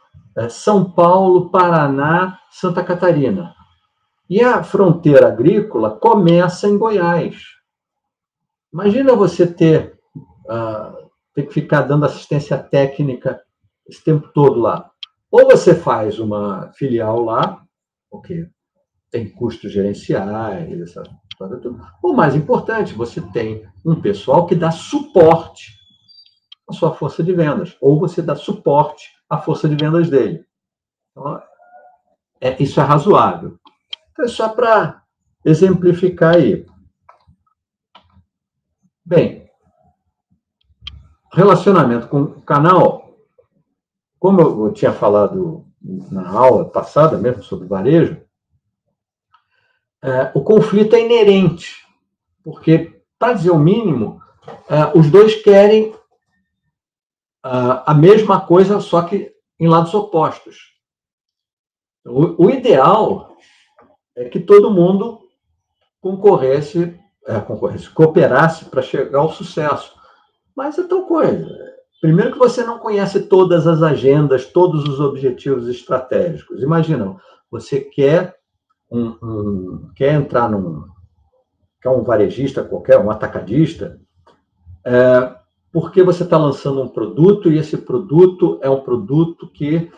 São Paulo, Paraná, Santa Catarina. E a fronteira agrícola começa em Goiás. Imagina você ter que ficar dando assistência técnica esse tempo todo lá. Ou você faz uma filial lá, porque tem custos gerenciais, essa coisa toda. Ou, mais importante, você tem um pessoal que dá suporte à sua força de vendas, ou você dá suporte à força de vendas dele. Então, isso é razoável. Então, é só para exemplificar aí. Bem, relacionamento com o canal, como eu tinha falado na aula passada mesmo sobre varejo, o conflito é inerente, porque, para dizer o mínimo, os dois querem a mesma coisa, só que em lados opostos. O ideal é que todo mundo cooperasse para chegar ao sucesso. Mas é tal coisa. Primeiro que você não conhece todas as agendas, todos os objetivos estratégicos. Imagina, você quer entrar quer um varejista qualquer, um atacadista, porque você está lançando um produto e esse produto é um produto que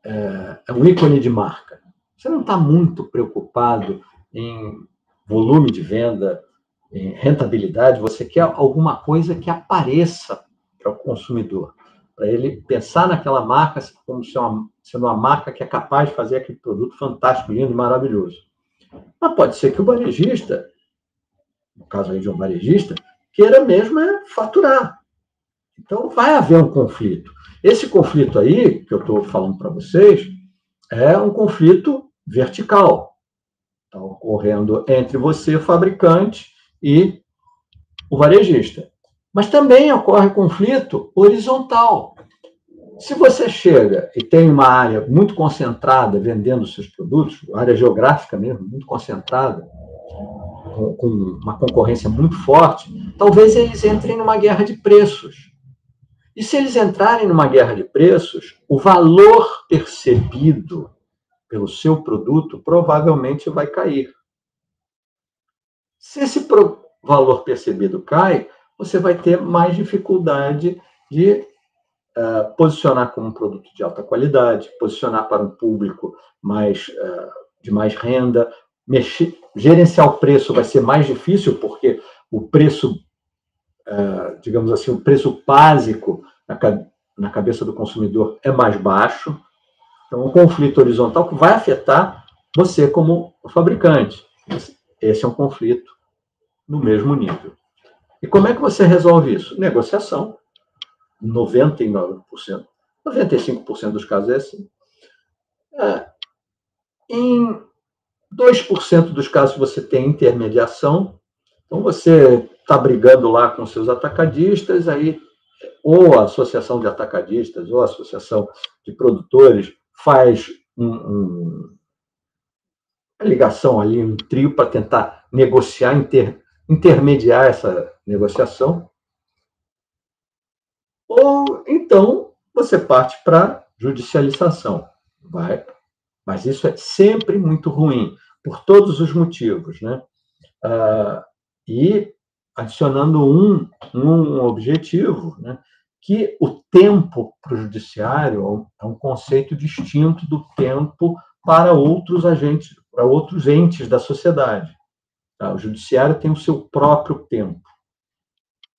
é um ícone de marca. Você não está muito preocupado em volume de venda, em rentabilidade, você quer alguma coisa que apareça para o consumidor, para ele pensar naquela marca como sendo uma marca que é capaz de fazer aquele produto fantástico, lindo, maravilhoso. Mas pode ser que o varejista, no caso aí de um varejista, queira mesmo faturar. Então, vai haver um conflito. Esse conflito aí, que eu estou falando para vocês, é um conflito vertical. Está ocorrendo entre você, fabricante, e o varejista. Mas também ocorre conflito horizontal. Se você chega e tem uma área muito concentrada vendendo seus produtos, área geográfica mesmo, muito concentrada, com uma concorrência muito forte, talvez eles entrem numa guerra de preços. E se eles entrarem numa guerra de preços, o valor percebido pelo seu produto provavelmente vai cair. Se esse valor percebido cai, você vai ter mais dificuldade de posicionar como um produto de alta qualidade, posicionar para um público de mais renda, gerenciar o preço vai ser mais difícil, porque o preço, digamos assim, o preço básico na cabeça do consumidor é mais baixo. Então, um conflito horizontal que vai afetar você como fabricante. Esse é um conflito no mesmo nível. E como é que você resolve isso? Negociação. 99%, 95% dos casos é assim. Em 2% dos casos você tem intermediação. Então, você está brigando lá com seus atacadistas, aí ou a associação de atacadistas ou a associação de produtores faz uma ligação ali, um trio para tentar negociar, intermediar essa negociação. Ou então você parte para judicialização. Mas isso é sempre muito ruim, por todos os motivos, né? E adicionando um objetivo, né? Que o tempo para o judiciário é um conceito distinto do tempo para outros agentes, para outros entes da sociedade. Tá? O judiciário tem o seu próprio tempo,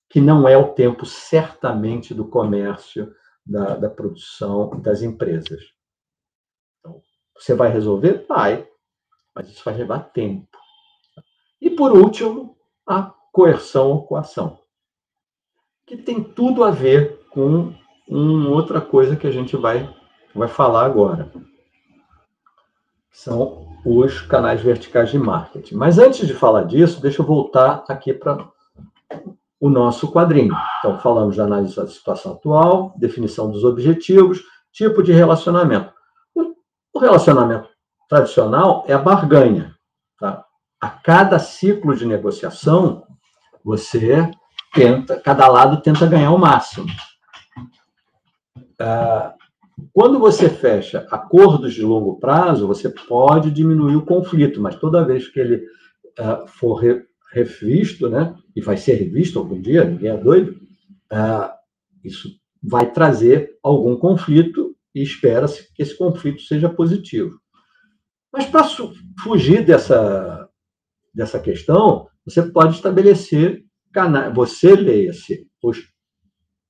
que não é o tempo, certamente, do comércio, da produção e das empresas. Então, você vai resolver? Vai, mas isso vai levar tempo. E, por último, a coerção ou coação, que tem tudo a ver com outra coisa que a gente vai falar agora. São os canais verticais de marketing. Mas antes de falar disso, deixa eu voltar aqui para o nosso quadrinho. Então, falamos da análise da situação atual, definição dos objetivos, tipo de relacionamento. O relacionamento tradicional é a barganha. Tá? A cada ciclo de negociação, cada lado tenta ganhar o máximo. Quando você fecha acordos de longo prazo, você pode diminuir o conflito, mas toda vez que ele for revisto, né, e vai ser revisto algum dia, ninguém é doido, isso vai trazer algum conflito e espera-se que esse conflito seja positivo. Mas para fugir dessa questão, você pode estabelecer canais, você leia-se,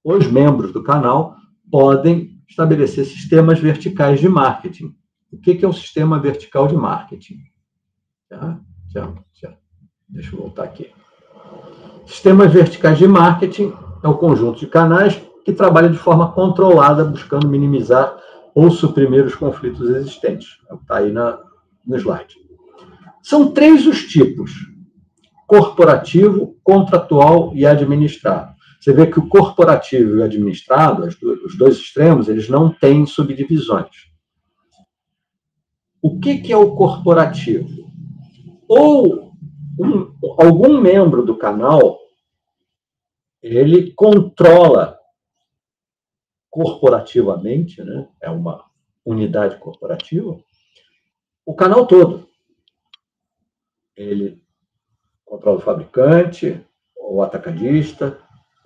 os membros do canal podem estabelecer sistemas verticais de marketing. O que é um sistema vertical de marketing? Deixa eu voltar aqui. Sistemas verticais de marketing é o conjunto de canais que trabalha de forma controlada, buscando minimizar ou suprimir os conflitos existentes. Está aí no slide. São 3 os tipos: corporativo, contratual e administrado. Você vê que o corporativo e o administrado, os dois extremos, eles não têm subdivisões. O que é o corporativo? Ou algum membro do canal, ele controla corporativamente, né? É uma unidade corporativa, o canal todo. Ele controla o fabricante, o atacadista,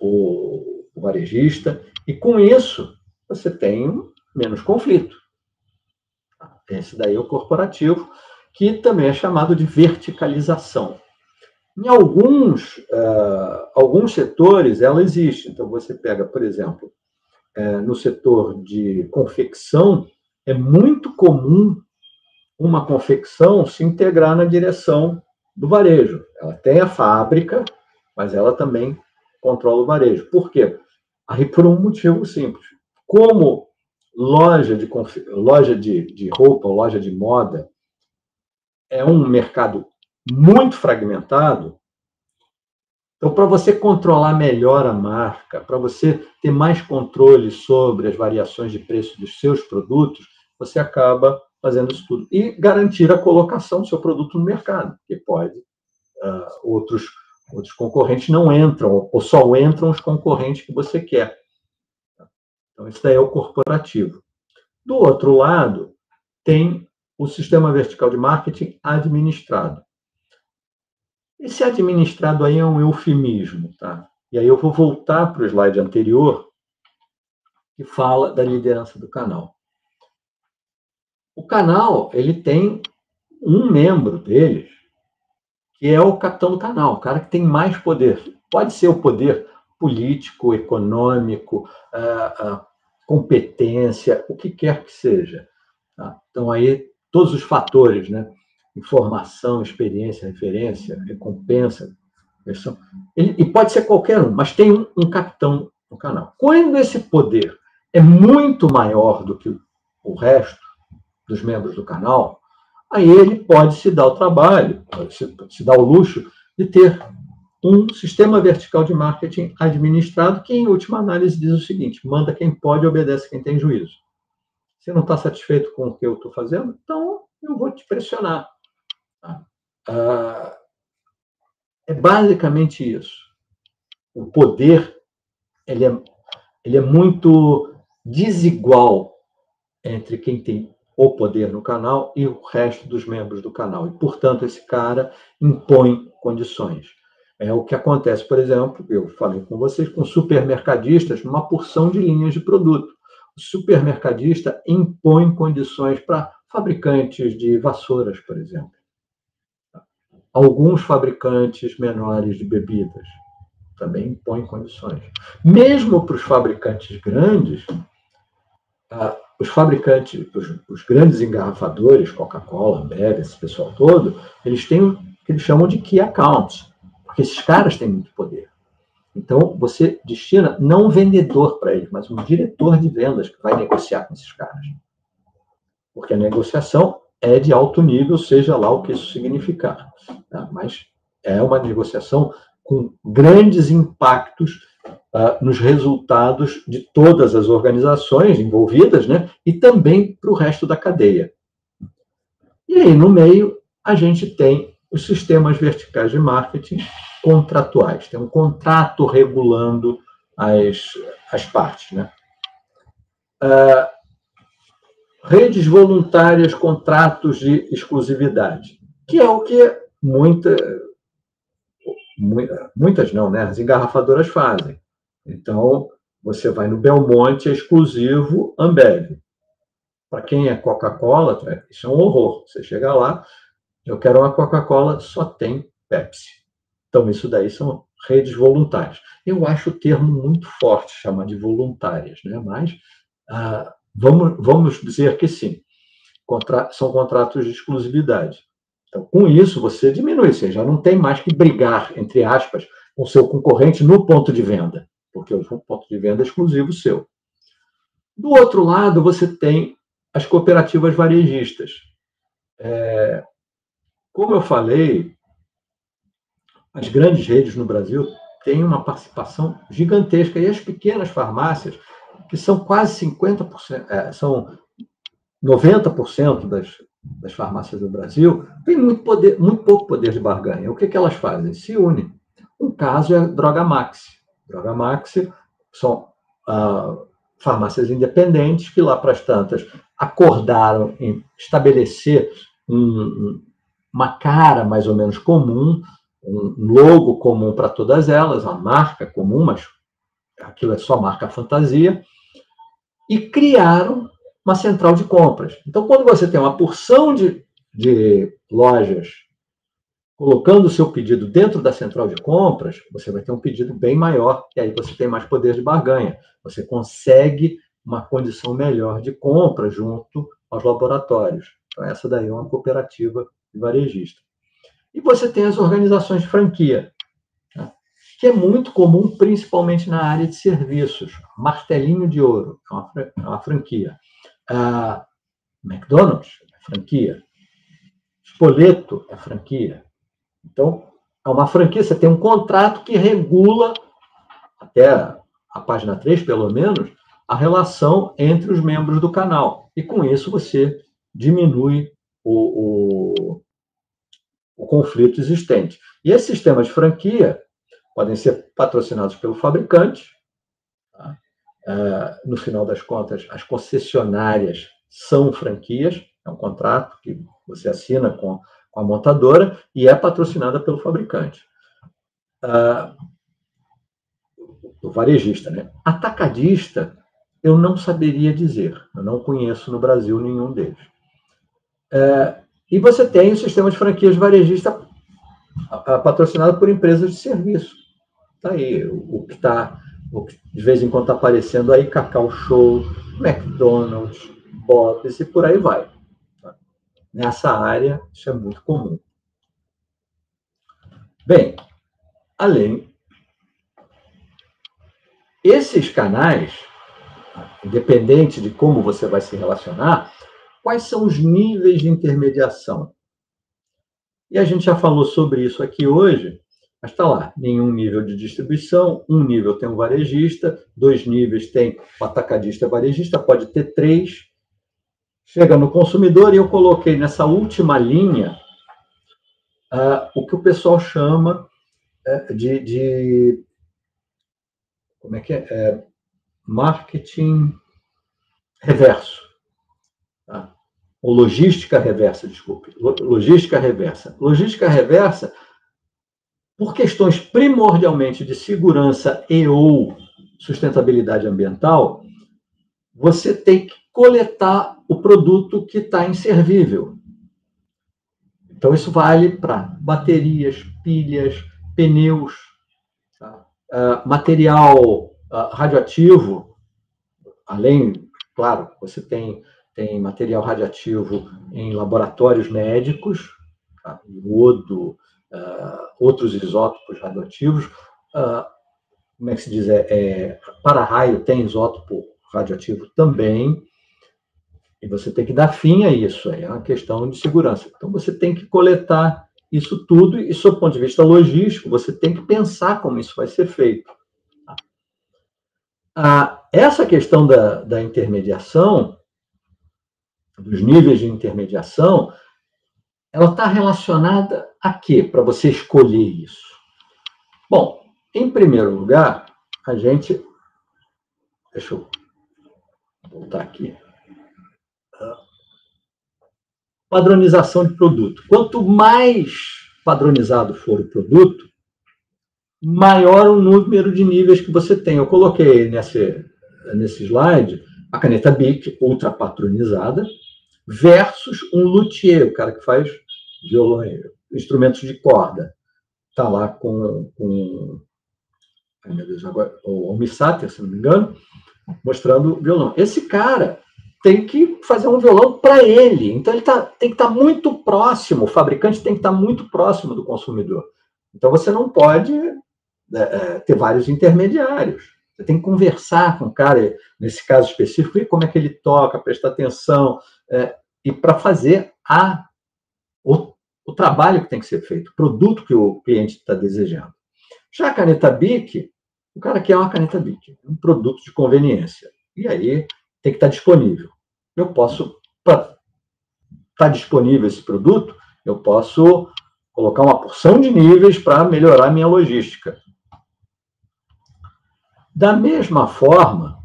o varejista, e com isso você tem menos conflito. Esse daí é o corporativo, que também é chamado de verticalização. Em alguns setores ela existe. Então você pega, por exemplo, no setor de confecção, é muito comum uma confecção se integrar na direção do varejo. Ela tem a fábrica, mas ela também controla o varejo. Por quê? Aí por um motivo simples. Como loja de roupa, loja de moda, é um mercado muito fragmentado, então, para você controlar melhor a marca, para você ter mais controle sobre as variações de preço dos seus produtos, você acaba fazendo isso tudo. E garantir a colocação do seu produto no mercado, porque pode outros concorrentes não entram, ou só entram os concorrentes que você quer. Então, isso daí é o corporativo. Do outro lado, tem o sistema vertical de marketing administrado. Esse administrado aí é um eufemismo, tá? E aí eu vou voltar para o slide anterior, que fala da liderança do canal. O canal, ele tem um membro deles, que é o capitão do canal, o cara que tem mais poder. Pode ser o poder político, econômico, competência, o que quer que seja. Tá? Então, aí, todos os fatores, né? Informação, experiência, referência, recompensa, e pode ser qualquer um, mas tem um capitão no canal. Quando esse poder é muito maior do que o resto dos membros do canal, aí ele pode se dar o trabalho, se dar o luxo de ter um sistema vertical de marketing administrado que, em última análise, diz o seguinte: manda quem pode, obedece quem tem juízo. Você não está satisfeito com o que eu estou fazendo? Então, eu vou te pressionar. É basicamente isso. O poder ele é muito desigual entre quem tem o poder no canal e o resto dos membros do canal. E, portanto, esse cara impõe condições. É o que acontece, por exemplo, eu falei com vocês, com supermercadistas numa porção de linhas de produto. O supermercadista impõe condições para fabricantes de vassouras, por exemplo. Alguns fabricantes menores de bebidas também impõem condições. Mesmo para os fabricantes grandes, os fabricantes, os grandes engarrafadores, Coca-Cola, Ambev, esse pessoal todo, eles têm o que eles chamam de key accounts, porque esses caras têm muito poder. Então, você destina não um vendedor para eles, mas um diretor de vendas que vai negociar com esses caras. Porque a negociação é de alto nível, seja lá o que isso significar. Tá? Mas é uma negociação com grandes impactos nos resultados de todas as organizações envolvidas, né? E também para o resto da cadeia. E aí, no meio, a gente tem os sistemas verticais de marketing contratuais. Tem um contrato regulando as partes, né? Redes voluntárias, contratos de exclusividade, que é o que muitas não, né? As engarrafadoras fazem. Então, você vai no Belmonte, é exclusivo Ambev. Para quem é Coca-Cola, isso é um horror. Você chega lá, eu quero uma Coca-Cola, só tem Pepsi. Então, isso daí são redes voluntárias. Eu acho o termo muito forte, chamar de voluntárias, né? Mas vamos dizer que sim. São contratos de exclusividade. Então, com isso, você diminui, você já não tem mais que brigar, entre aspas, com o seu concorrente no ponto de venda, porque o ponto de venda é exclusivo seu. Do outro lado, você tem as cooperativas varejistas. Como eu falei, as grandes redes no Brasil têm uma participação gigantesca, e as pequenas farmácias, que são quase 50%, são 90% das farmácias do Brasil, têm muito pouco poder de barganha. O que elas fazem? Se unem. Um caso é a Drogamax. Drogamax são farmácias independentes que, lá para as tantas, acordaram em estabelecer uma cara mais ou menos comum, um logo comum para todas elas, uma marca comum, mas aquilo é só marca fantasia, e criaram uma central de compras. Então, quando você tem uma porção de lojas colocando o seu pedido dentro da central de compras, você vai ter um pedido bem maior, e aí você tem mais poder de barganha. Você consegue uma condição melhor de compra junto aos laboratórios. Então, essa daí é uma cooperativa varejista. E você tem as organizações de franquia, né, que é muito comum, principalmente na área de serviços. Martelinho de Ouro é uma franquia. McDonald's é franquia. Spoleto é franquia. Então, é uma franquia, você tem um contrato que regula, até a página 3, pelo menos, a relação entre os membros do canal. E, com isso, você diminui o conflito existente. E esses sistemas de franquia podem ser patrocinados pelo fabricante. Tá? No final das contas, as concessionárias são franquias, é um contrato que você assina com a montadora e é patrocinada pelo fabricante. O varejista, né? Atacadista, eu não saberia dizer, eu não conheço no Brasil nenhum deles. E você tem o sistema de franquias varejista patrocinado por empresas de serviço. Está aí, o que de vez em quando está aparecendo aí, Cacau Show, McDonald's, Bob's e por aí vai. Nessa área, isso é muito comum. Bem, esses canais, independente de como você vai se relacionar, quais são os níveis de intermediação? E a gente já falou sobre isso aqui hoje, mas está lá, nenhum nível de distribuição, um nível tem um varejista, 2 níveis tem o atacadista varejista, pode ter 3. Chega no consumidor e eu coloquei nessa última linha o que o pessoal chama de como é que é? Marketing reverso. Tá? Ou logística reversa, desculpe. Logística reversa. Logística reversa, por questões primordialmente de segurança e ou sustentabilidade ambiental, você tem que coletar o produto que está inservível. Então, isso vale para baterias, pilhas, pneus, tá? Material radioativo, além, claro, você tem material radioativo em laboratórios médicos, tá? Iodo, outros isótopos radioativos, como é que se diz? Para-raio tem isótopo radioativo também, E você tem que dar fim a isso, é uma questão de segurança. Então, você tem que coletar isso tudo, e, sob o ponto de vista logístico, você tem que pensar como isso vai ser feito. Essa questão da intermediação, dos níveis de intermediação, ela está relacionada a quê, para você escolher isso? Bom, em primeiro lugar, a gente... Deixa eu voltar aqui. Padronização de produto. Quanto mais padronizado for o produto, maior o número de níveis que você tem. Eu coloquei nesse slide a caneta Bic ultra patronizada versus um luthier, o cara que faz violão, instrumentos de corda. Está lá com ai, meu Deus, agora, o Almissáter, se não me engano, mostrando o violão. Esse cara tem que fazer um violão para ele. Então, ele tem que estar muito próximo, o fabricante tem que estar muito próximo do consumidor. Então, você não pode ter vários intermediários. Você tem que conversar com o cara, nesse caso específico, ver como é que ele toca, prestar atenção, e para fazer o trabalho que tem que ser feito, o produto que o cliente está desejando. Já a caneta Bic, o cara quer uma caneta Bic, um produto de conveniência. E aí tem que estar disponível. Eu posso, para estar disponível esse produto, eu posso colocar uma porção de níveis para melhorar a minha logística. Da mesma forma,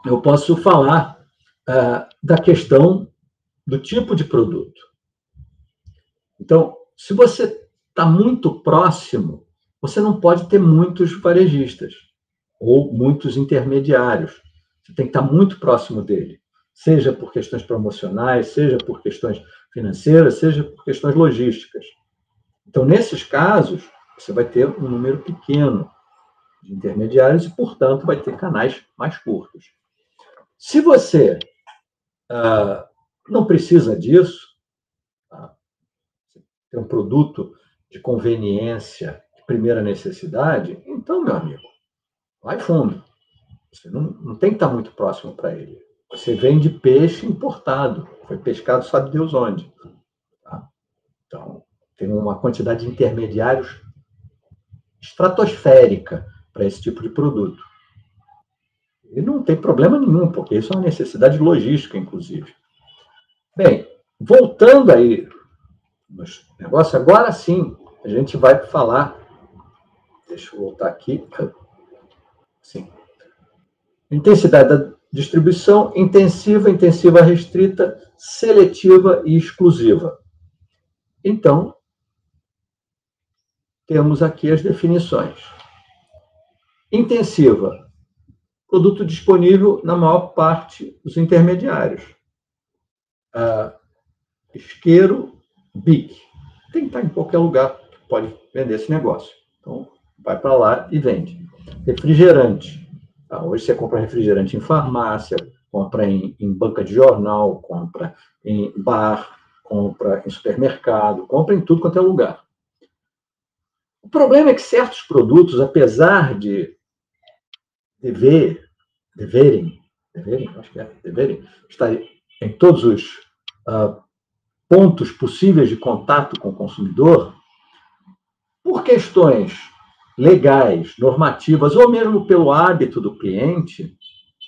eu posso falar da questão do tipo de produto. Então, se você está muito próximo, você não pode ter muitos varejistas ou muitos intermediários. Você tem que estar muito próximo dele, seja por questões promocionais, seja por questões financeiras, seja por questões logísticas. Então, nesses casos, você vai ter um número pequeno de intermediários e, portanto, vai ter canais mais curtos. Se você não precisa disso, tem um produto de conveniência, de primeira necessidade, então, meu amigo, vai fundo. Você não tem que estar muito próximo para ele. Você vende peixe importado, foi pescado sabe Deus onde. Tá? Então, tem uma quantidade de intermediários estratosférica para esse tipo de produto. E não tem problema nenhum, porque isso é uma necessidade logística, inclusive. Bem, voltando aí nos negócios, agora sim, a gente vai falar... Deixa eu voltar aqui. Sim. Intensidade da distribuição: intensiva, intensiva restrita, seletiva e exclusiva. Então, temos aqui as definições. Intensiva: produto disponível na maior parte dos intermediários. Isqueiro, Bic. Tem que estar em qualquer lugar que pode vender esse negócio. Então, vai para lá e vende. Refrigerante. Hoje você compra refrigerante em farmácia, compra em banca de jornal, compra em bar, compra em supermercado, compra em tudo quanto é lugar. O problema é que certos produtos, apesar de deverem estar em todos os pontos possíveis de contato com o consumidor, por questões legais, normativas, ou mesmo pelo hábito do cliente,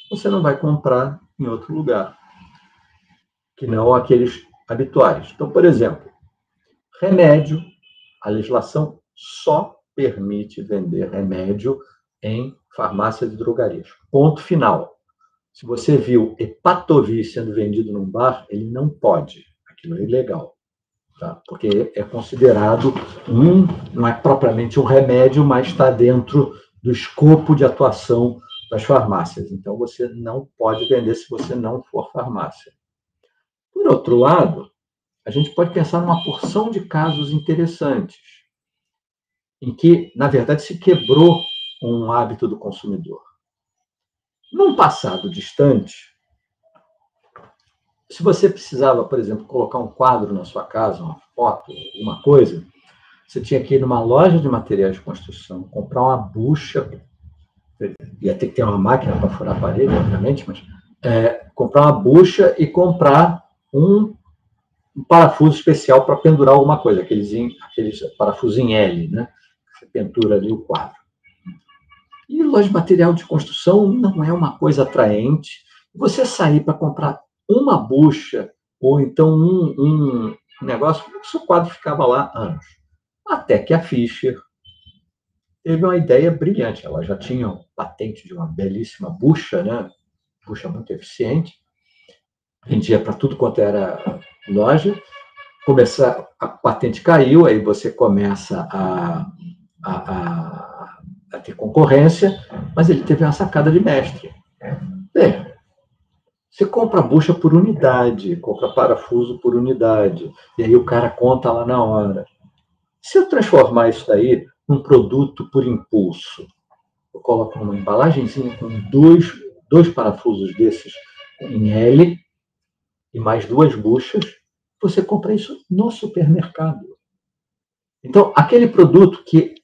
você não vai comprar em outro lugar, que não aqueles habituais. Então, por exemplo, remédio, a legislação só permite vender remédio em farmácia de drogarias. Ponto final. Se você viu Epatovir sendo vendido num bar, ele não pode. Aquilo é ilegal. Tá? Porque é considerado não é propriamente um remédio, mas está dentro do escopo de atuação das farmácias. Então, você não pode vender se você não for farmácia. Por outro lado, a gente pode pensar numa porção de casos interessantes, em que, na verdade, se quebrou um hábito do consumidor. Num passado distante, se você precisava, por exemplo, colocar um quadro na sua casa, uma foto, uma coisa, você tinha que ir numa loja de materiais de construção, comprar uma bucha, ia ter que ter uma máquina para furar a parede, obviamente, mas comprar uma bucha e comprar um parafuso especial para pendurar alguma coisa, aqueles parafusos em L, né? Você pendura ali o quadro. E loja de material de construção não é uma coisa atraente. Você sair para comprar uma bucha ou então um negócio, o seu quadro ficava lá anos. Até que a Fischer teve uma ideia brilhante. Ela já tinha um patente de uma belíssima bucha, né? Bucha muito eficiente. Vendia para tudo quanto era loja. A patente caiu, aí você começa a ter concorrência, mas ele teve uma sacada de mestre. Você compra bucha por unidade, compra parafuso por unidade, e aí o cara conta lá na hora. Se eu transformar isso daí num produto por impulso, eu coloco numa embalagenzinha com dois parafusos desses em L e mais 2 buchas, você compra isso no supermercado. Então, aquele produto que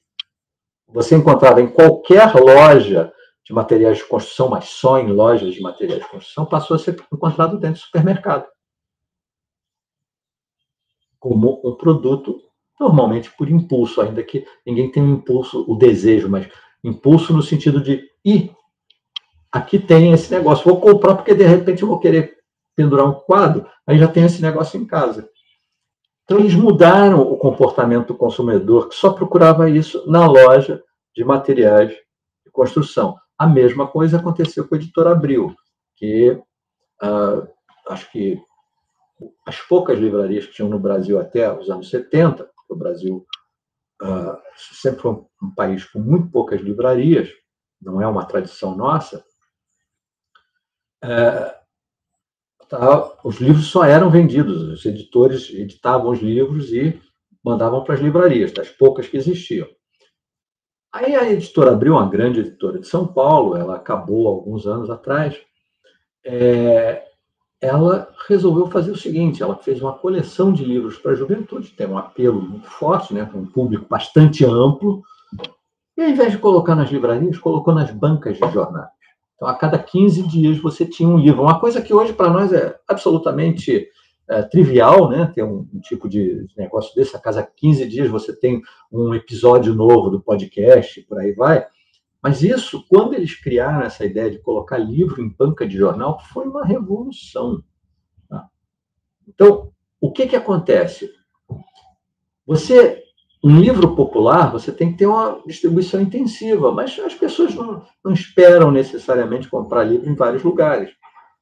você encontrava em qualquer loja de materiais de construção, mas só em lojas de materiais de construção, passou a ser encontrado dentro do supermercado. Como um produto, normalmente por impulso, ainda que ninguém tenha um impulso, o desejo, mas impulso no sentido de, aqui tem esse negócio, vou comprar porque de repente eu vou querer pendurar um quadro, aí já tem esse negócio em casa. Então, eles mudaram o comportamento do consumidor, que só procurava isso na loja de materiais de construção. A mesma coisa aconteceu com a Editora Abril, que acho que as poucas livrarias que tinham no Brasil até os anos 70, o Brasil sempre foi um país com muito poucas livrarias, não é uma tradição nossa, os livros só eram vendidos, os editores editavam os livros e mandavam para as livrarias, das poucas que existiam. Aí a Editora Abril, uma grande editora de São Paulo, ela acabou alguns anos atrás, ela resolveu fazer o seguinte, ela fez uma coleção de livros para a juventude, tem um apelo muito forte, né, com um público bastante amplo, e ao invés de colocar nas livrarias, colocou nas bancas de jornais. Então, a cada 15 dias você tinha um livro, uma coisa que hoje para nós é absolutamente trivial, né? Ter um tipo de negócio desse, a cada 15 dias você tem um episódio novo do podcast, por aí vai. Mas isso, quando eles criaram essa ideia de colocar livro em banca de jornal, foi uma revolução. Tá? Então, o que acontece? Um livro popular, você tem que ter uma distribuição intensiva, mas as pessoas não esperam necessariamente comprar livro em vários lugares.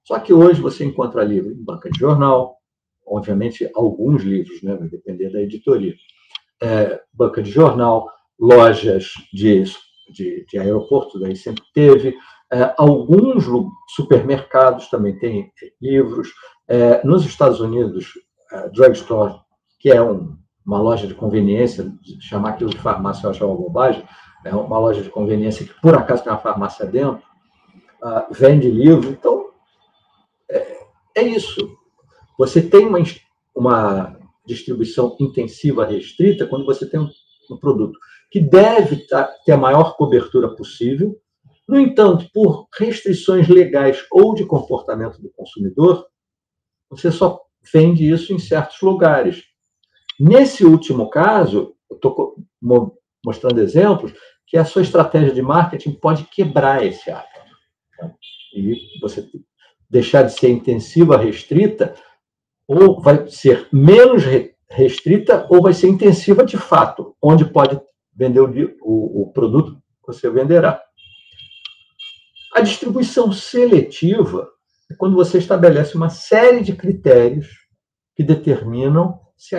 Só que hoje você encontra livro em banca de jornal, obviamente alguns livros, né, vai depender da editoria, banca de jornal, lojas de aeroporto, daí sempre teve, alguns supermercados também têm livros, nos Estados Unidos, drugstore, que é uma loja de conveniência, chamar aquilo de farmácia eu acho uma bobagem, é uma loja de conveniência que por acaso tem uma farmácia dentro, vende livro, então é isso. Você tem uma distribuição intensiva restrita quando você tem um produto que deve ter a maior cobertura possível. No entanto, por restrições legais ou de comportamento do consumidor, você só vende isso em certos lugares. Nesse último caso, eu estou mostrando exemplos que a sua estratégia de marketing pode quebrar esse hábito. E você deixar de ser intensiva, restrita, ou vai ser menos restrita, ou vai ser intensiva de fato, onde pode vender o produto que você venderá. A distribuição seletiva é quando você estabelece uma série de critérios que determinam se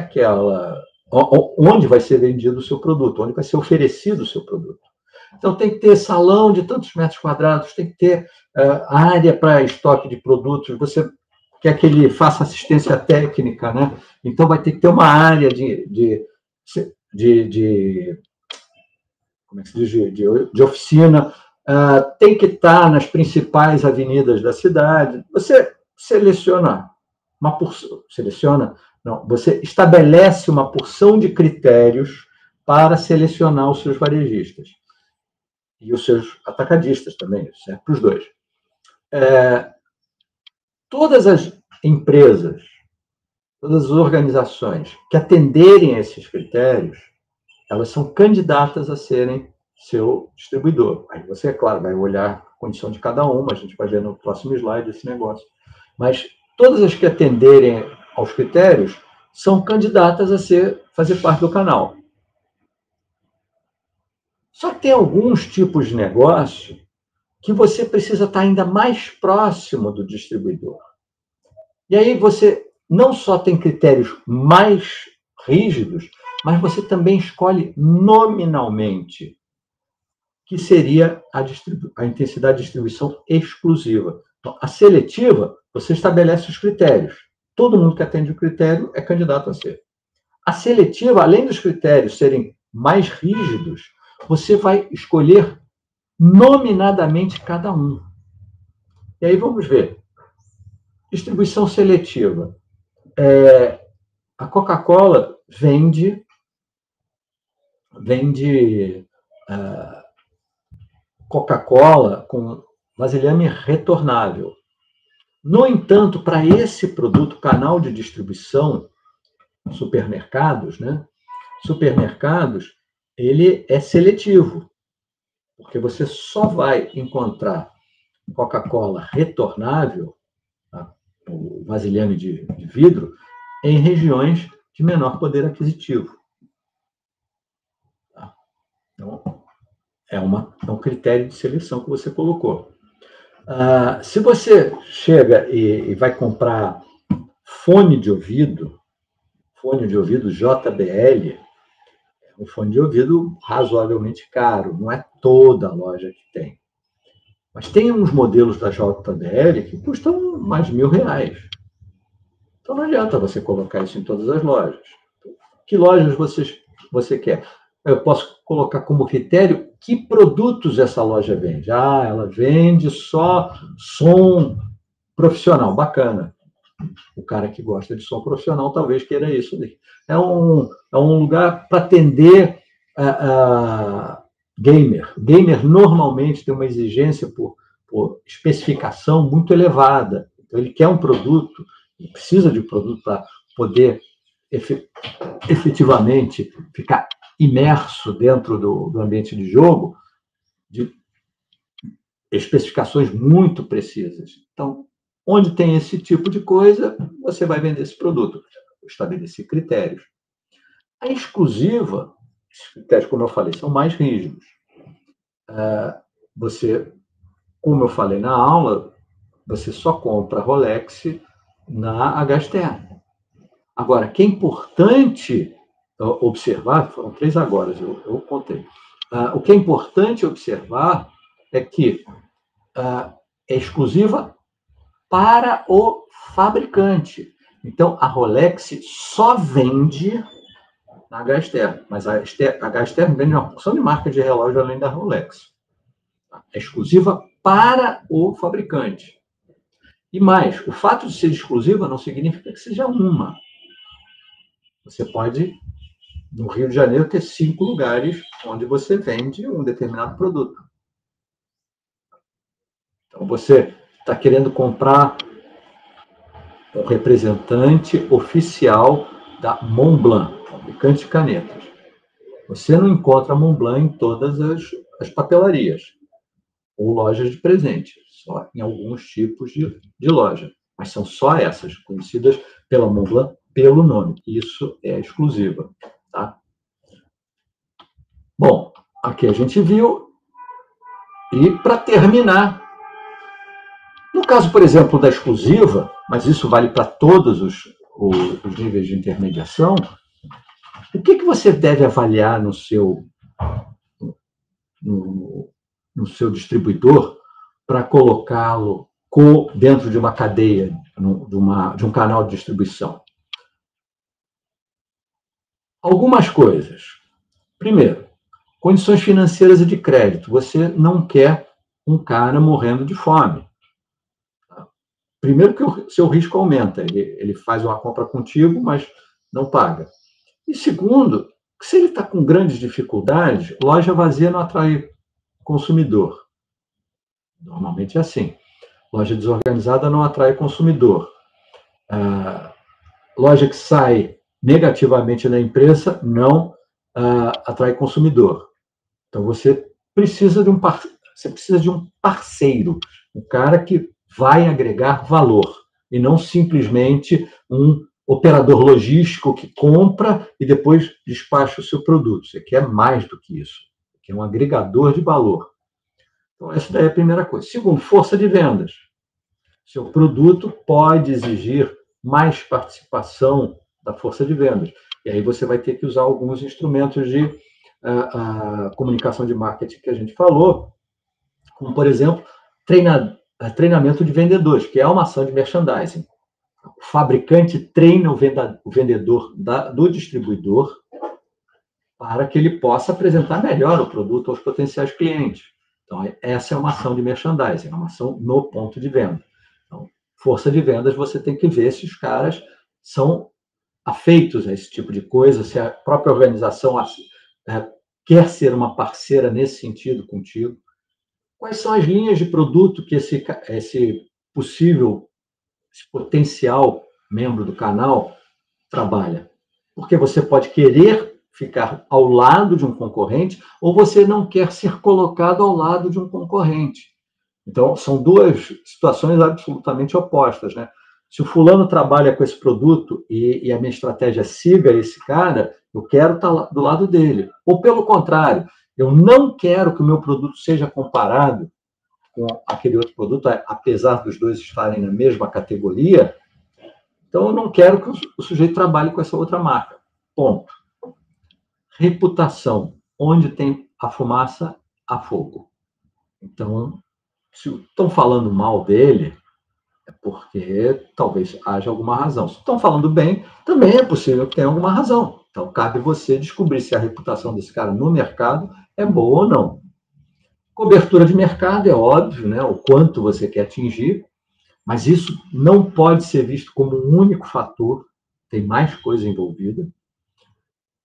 onde vai ser vendido o seu produto, onde vai ser oferecido o seu produto. Então, tem que ter salão de tantos metros quadrados, tem que ter área para estoque de produtos, você quer que ele faça assistência técnica, né? Então, vai ter que ter uma área como é que se diz, de oficina, tem que estar nas principais avenidas da cidade. Você seleciona uma porção, você estabelece uma porção de critérios para selecionar os seus varejistas e os seus atacadistas também, serve para os dois. todas as empresas, todas as organizações que atenderem a esses critérios, elas são candidatas a serem seu distribuidor. Aí você, é claro, vai olhar a condição de cada uma, a gente vai ver no próximo slide esse negócio. Mas todas as que atenderem aos critérios são candidatas a fazer parte do canal. Só que tem alguns tipos de negócio que você precisa estar ainda mais próximo do distribuidor. E aí você não só tem critérios mais rígidos, mas você também escolhe nominalmente, que seria a intensidade de distribuição exclusiva. Então, a seletiva, você estabelece os critérios. Todo mundo que atende o critério é candidato a ser. A seletiva, além dos critérios serem mais rígidos, você vai escolher nominadamente cada um. E aí vamos ver. Distribuição seletiva. A Coca-Cola vende Coca-Cola com vasilhame retornável. No entanto, para esse produto, canal de distribuição, supermercados, né? Supermercados, ele é seletivo, porque você só vai encontrar Coca-Cola retornável, tá? O vasilhame de vidro, em regiões de menor poder aquisitivo. Tá? Então, é um critério de seleção que você colocou. Se você chega e vai comprar fone de ouvido JBL, é um fone de ouvido razoavelmente caro, não é toda a loja que tem. Mas tem uns modelos da JBL que custam mais de R$1.000. Então não adianta você colocar isso em todas as lojas. Que lojas você quer? Eu posso colocar como critério que produtos essa loja vende. Ela vende só som profissional. Bacana. O cara que gosta de som profissional talvez queira isso. É um lugar para atender gamer. Gamer normalmente tem uma exigência por especificação muito elevada. Então, ele quer um produto, ele precisa de um produto para poder efetivamente ficar imerso dentro do ambiente de jogo, de especificações muito precisas. Então, onde tem esse tipo de coisa, você vai vender esse produto. Estabelecer critérios. A exclusiva, esses critérios, como eu falei, são mais rígidos. Você, como eu falei na aula, você só compra Rolex na H externa. Agora, que é importante observar, foram 3 agora, eu contei. O que é importante observar é que é exclusiva para o fabricante. Então, a Rolex só vende na H externa, mas a H externa vende uma porção de marca de relógio além da Rolex. É exclusiva para o fabricante. E mais, o fato de ser exclusiva não significa que seja uma. Você pode, no Rio de Janeiro, ter 5 lugares onde você vende um determinado produto. Então, você está querendo comprar um representante oficial da Montblanc, fabricante de canetas. Você não encontra Montblanc em todas as papelarias ou lojas de presente, só em alguns tipos de loja. Mas são só essas, conhecidas pela Montblanc pelo nome. Isso é exclusiva. Tá? Bom, aqui a gente viu. E, para terminar, no caso, por exemplo, da exclusiva, mas isso vale para todos os níveis de intermediação, o que você deve avaliar no seu distribuidor para colocá-lo dentro de uma cadeia, de um canal de distribuição? Algumas coisas. Primeiro, condições financeiras e de crédito. Você não quer um cara morrendo de fome. Primeiro que o seu risco aumenta. Ele faz uma compra contigo, mas não paga. E segundo, que se ele está com grandes dificuldades, loja vazia não atrai consumidor. Normalmente é assim. Loja desorganizada não atrai consumidor. Loja que sai negativamente na imprensa não atrai consumidor. Então, você precisa de um parceiro, um cara que vai agregar valor, e não simplesmente um operador logístico que compra e depois despacha o seu produto. Você quer mais do que isso. Você quer um agregador de valor. Então, essa daí é a primeira coisa. Segundo, força de vendas. Seu produto pode exigir mais participação da força de vendas. E aí você vai ter que usar alguns instrumentos de comunicação de marketing que a gente falou, como, por exemplo, treinamento de vendedores, que é uma ação de merchandising. O fabricante treina o vendedor do distribuidor para que ele possa apresentar melhor o produto aos potenciais clientes. Então, essa é uma ação de merchandising, é uma ação no ponto de venda. Então, força de vendas, você tem que ver se os caras são afeitos a esse tipo de coisa, se a própria organização quer ser uma parceira nesse sentido contigo. Quais são as linhas de produto que esse potencial membro do canal trabalha? Porque você pode querer ficar ao lado de um concorrente ou você não quer ser colocado ao lado de um concorrente. Então, são duas situações absolutamente opostas, né? Se o fulano trabalha com esse produto e a minha estratégia siga esse cara, eu quero estar do lado dele. Ou, pelo contrário, eu não quero que o meu produto seja comparado com aquele outro produto, apesar dos dois estarem na mesma categoria, então eu não quero que o sujeito trabalhe com essa outra marca. Ponto. Reputação. Onde tem a fumaça, há fogo. Então, se estão falando mal dele, é porque talvez haja alguma razão. Se estão falando bem, também é possível que tenha alguma razão. Então, cabe você descobrir se a reputação desse cara no mercado é boa ou não. Cobertura de mercado, é óbvio, né? O quanto você quer atingir, mas isso não pode ser visto como um único fator, tem mais coisa envolvida.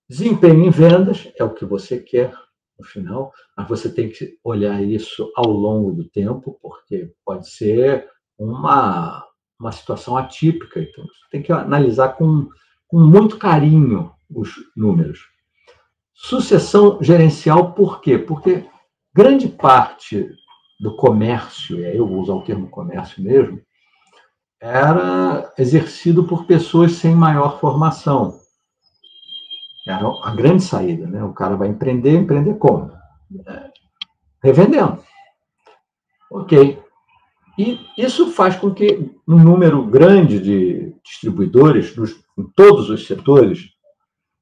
Desempenho em vendas é o que você quer no final, mas você tem que olhar isso ao longo do tempo, porque pode ser uma situação atípica, então você tem que analisar com muito carinho os números. Sucessão gerencial, por quê? Porque grande parte do comércio, e aí eu vou usar o termo comércio mesmo, era exercido por pessoas sem maior formação. Era a grande saída, né? O cara vai empreender como? Revendendo. Ok. E isso faz com que um número grande de distribuidores, em todos os setores,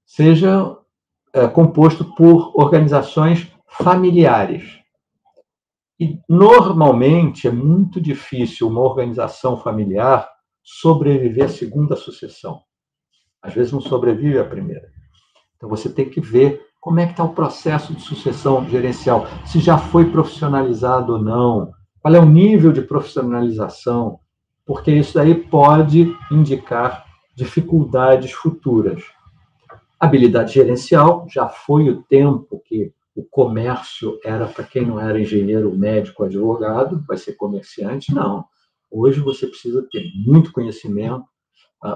seja composto por organizações familiares. E, normalmente, é muito difícil uma organização familiar sobreviver à segunda sucessão. Às vezes não sobrevive à primeira. Então, você tem que ver como é que está o processo de sucessão gerencial, se já foi profissionalizado ou não, qual é o nível de profissionalização, porque isso daí pode indicar dificuldades futuras. Habilidade gerencial, já foi o tempo que o comércio era para quem não era engenheiro, médico, advogado, vai ser comerciante, não. Hoje você precisa ter muito conhecimento,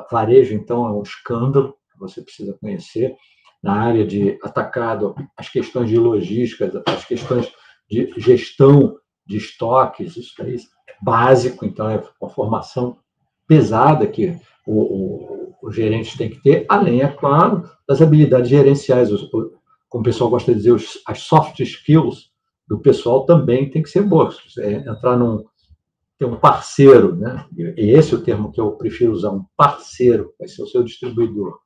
varejo, então, é um escândalo, você precisa conhecer. Na área de atacado, as questões de logística, as questões de gestão de estoques, isso aí é básico, então é uma formação pesada que o gerente tem que ter, além, é claro, das habilidades gerenciais. Como o pessoal gosta de dizer, as soft skills do pessoal também tem que ser boas. Ter um parceiro, né? E esse é o termo que eu prefiro usar, um parceiro, vai ser o seu distribuidor,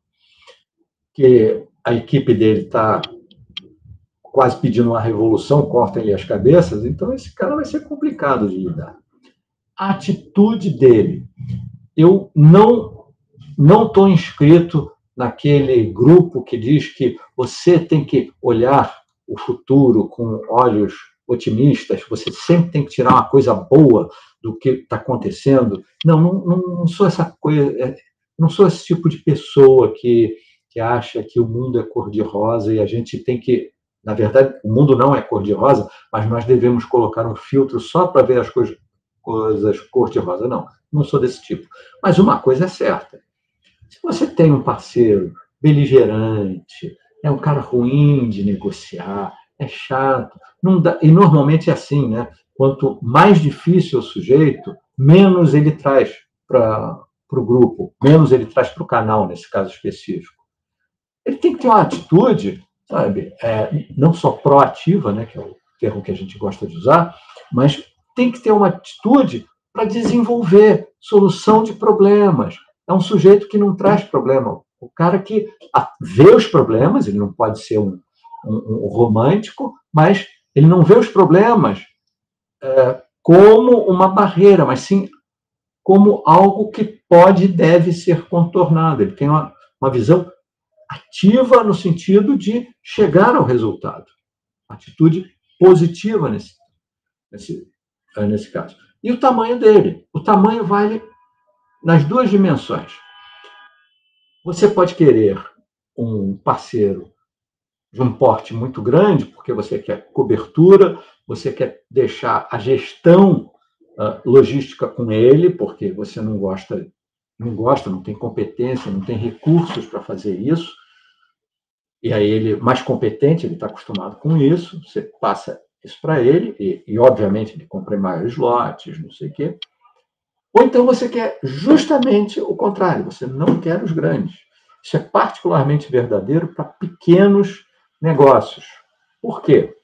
que a equipe dele está quase pedindo uma revolução, cortem-lhe as cabeças, então esse cara vai ser complicado de lidar. A atitude dele. Eu não estou inscrito naquele grupo que diz que você tem que olhar o futuro com olhos otimistas, você sempre tem que tirar uma coisa boa do que está acontecendo. Não sou essa coisa, não sou esse tipo de pessoa que acha que o mundo é cor-de-rosa e a gente tem que... Na verdade, o mundo não é cor-de-rosa, mas nós devemos colocar um filtro só para ver as coisas coisas cor-de-rosa. Não, não sou desse tipo. Mas uma coisa é certa. Se você tem um parceiro beligerante, é um cara ruim de negociar, é chato, não dá, e normalmente é assim, né? Quanto mais difícil o sujeito, menos ele traz para o grupo, menos ele traz para o canal, nesse caso específico. Ele tem que ter uma atitude, sabe, não só proativa, né, que é o termo que a gente gosta de usar, mas tem que ter uma atitude para desenvolver solução de problemas. É um sujeito que não traz problema. O cara que vê os problemas, ele não pode ser um romântico, mas ele não vê os problemas como uma barreira, mas sim como algo que pode e deve ser contornado. Ele tem uma visão ativa no sentido de chegar ao resultado. Atitude positiva nesse caso. E o tamanho dele? O tamanho vale nas duas dimensões. Você pode querer um parceiro de um porte muito grande, porque você quer cobertura, você quer deixar a gestão logística com ele, porque você não tem competência, não tem recursos para fazer isso. E aí ele, mais competente, ele está acostumado com isso, você passa isso para ele, e obviamente ele compra em maiores lotes, não sei o quê. Ou então você quer justamente o contrário, você não quer os grandes. Isso é particularmente verdadeiro para pequenos negócios. Por quê?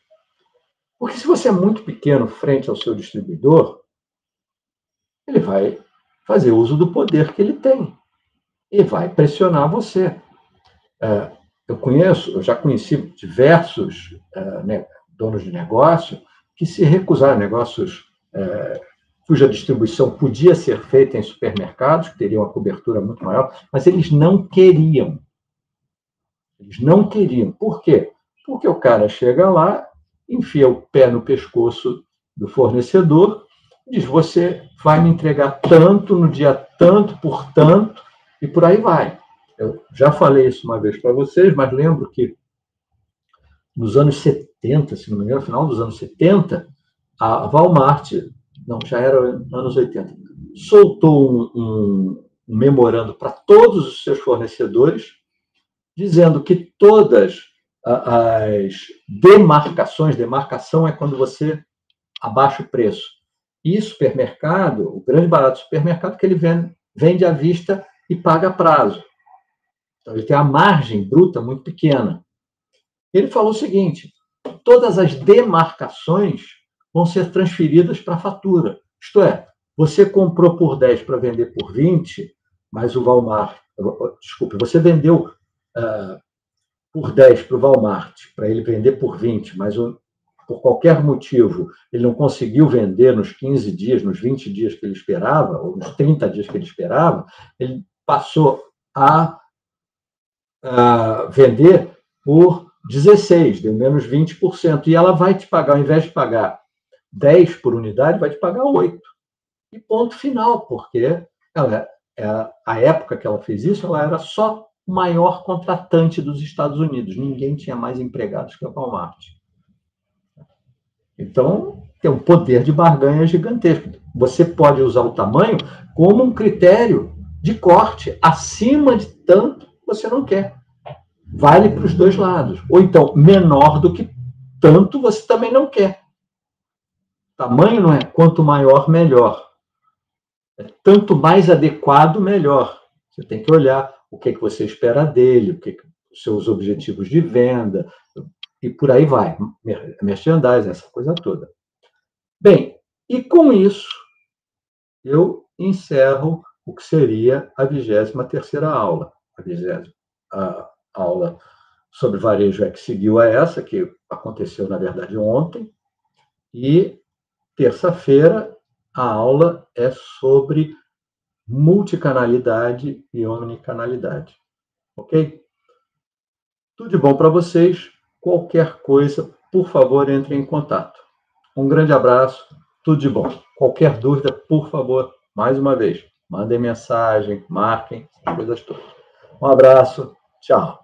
Porque se você é muito pequeno frente ao seu distribuidor, ele vai fazer uso do poder que ele tem e vai pressionar você. Eu já conheci diversos donos de negócio que se recusaram, negócios cuja distribuição podia ser feita em supermercados, que teriam uma cobertura muito maior, mas eles não queriam. Eles não queriam. Por quê? Porque o cara chega lá, enfia o pé no pescoço do fornecedor, diz, você vai me entregar tanto no dia tanto, por tanto, e por aí vai. Eu já falei isso uma vez para vocês, mas lembro que nos anos 70, se não me engano, no final dos anos 70, a Walmart, não, já era anos 80, soltou um memorando para todos os seus fornecedores, dizendo que todas as demarcação é quando você abaixa o preço. E supermercado, o grande barato do supermercado, que ele vende à vista e paga a prazo. Então, ele tem a margem bruta muito pequena. Ele falou o seguinte, todas as demarcações vão ser transferidas para a fatura. Isto é, você comprou por 10 para vender por 20, mas o Walmart... Desculpe, você vendeu por 10 para o Walmart, para ele vender por 20, mas por qualquer motivo ele não conseguiu vender nos 15 dias, nos 20 dias que ele esperava, ou nos 30 dias que ele esperava, ele passou a vender por 16, deu menos 20%. E ela vai te pagar, ao invés de pagar 10 por unidade, vai te pagar 8. E ponto final, porque a época que ela fez isso, ela era só o maior contratante dos Estados Unidos. Ninguém tinha mais empregados que a Walmart. Então, tem um poder de barganha gigantesco. Você pode usar o tamanho como um critério de corte. Acima de tanto, você não quer. Vale para os dois lados. Ou então, menor do que tanto, você também não quer. Tamanho não é quanto maior, melhor. É tanto mais adequado, melhor. Você tem que olhar o que você espera dele, os seus objetivos de venda, e por aí vai. Merchandising, essa coisa toda. Bem, e com isso, eu encerro o que seria a 23ª aula. A aula sobre varejo é que seguiu a essa, que aconteceu, na verdade, ontem. E terça-feira, a aula é sobre multicanalidade e omnicanalidade. Ok? Tudo de bom para vocês. Qualquer coisa, por favor, entre em contato. Um grande abraço. Tudo de bom. Qualquer dúvida, por favor, mais uma vez, mandem mensagem, marquem, essas coisas todas. Um abraço. Tchau.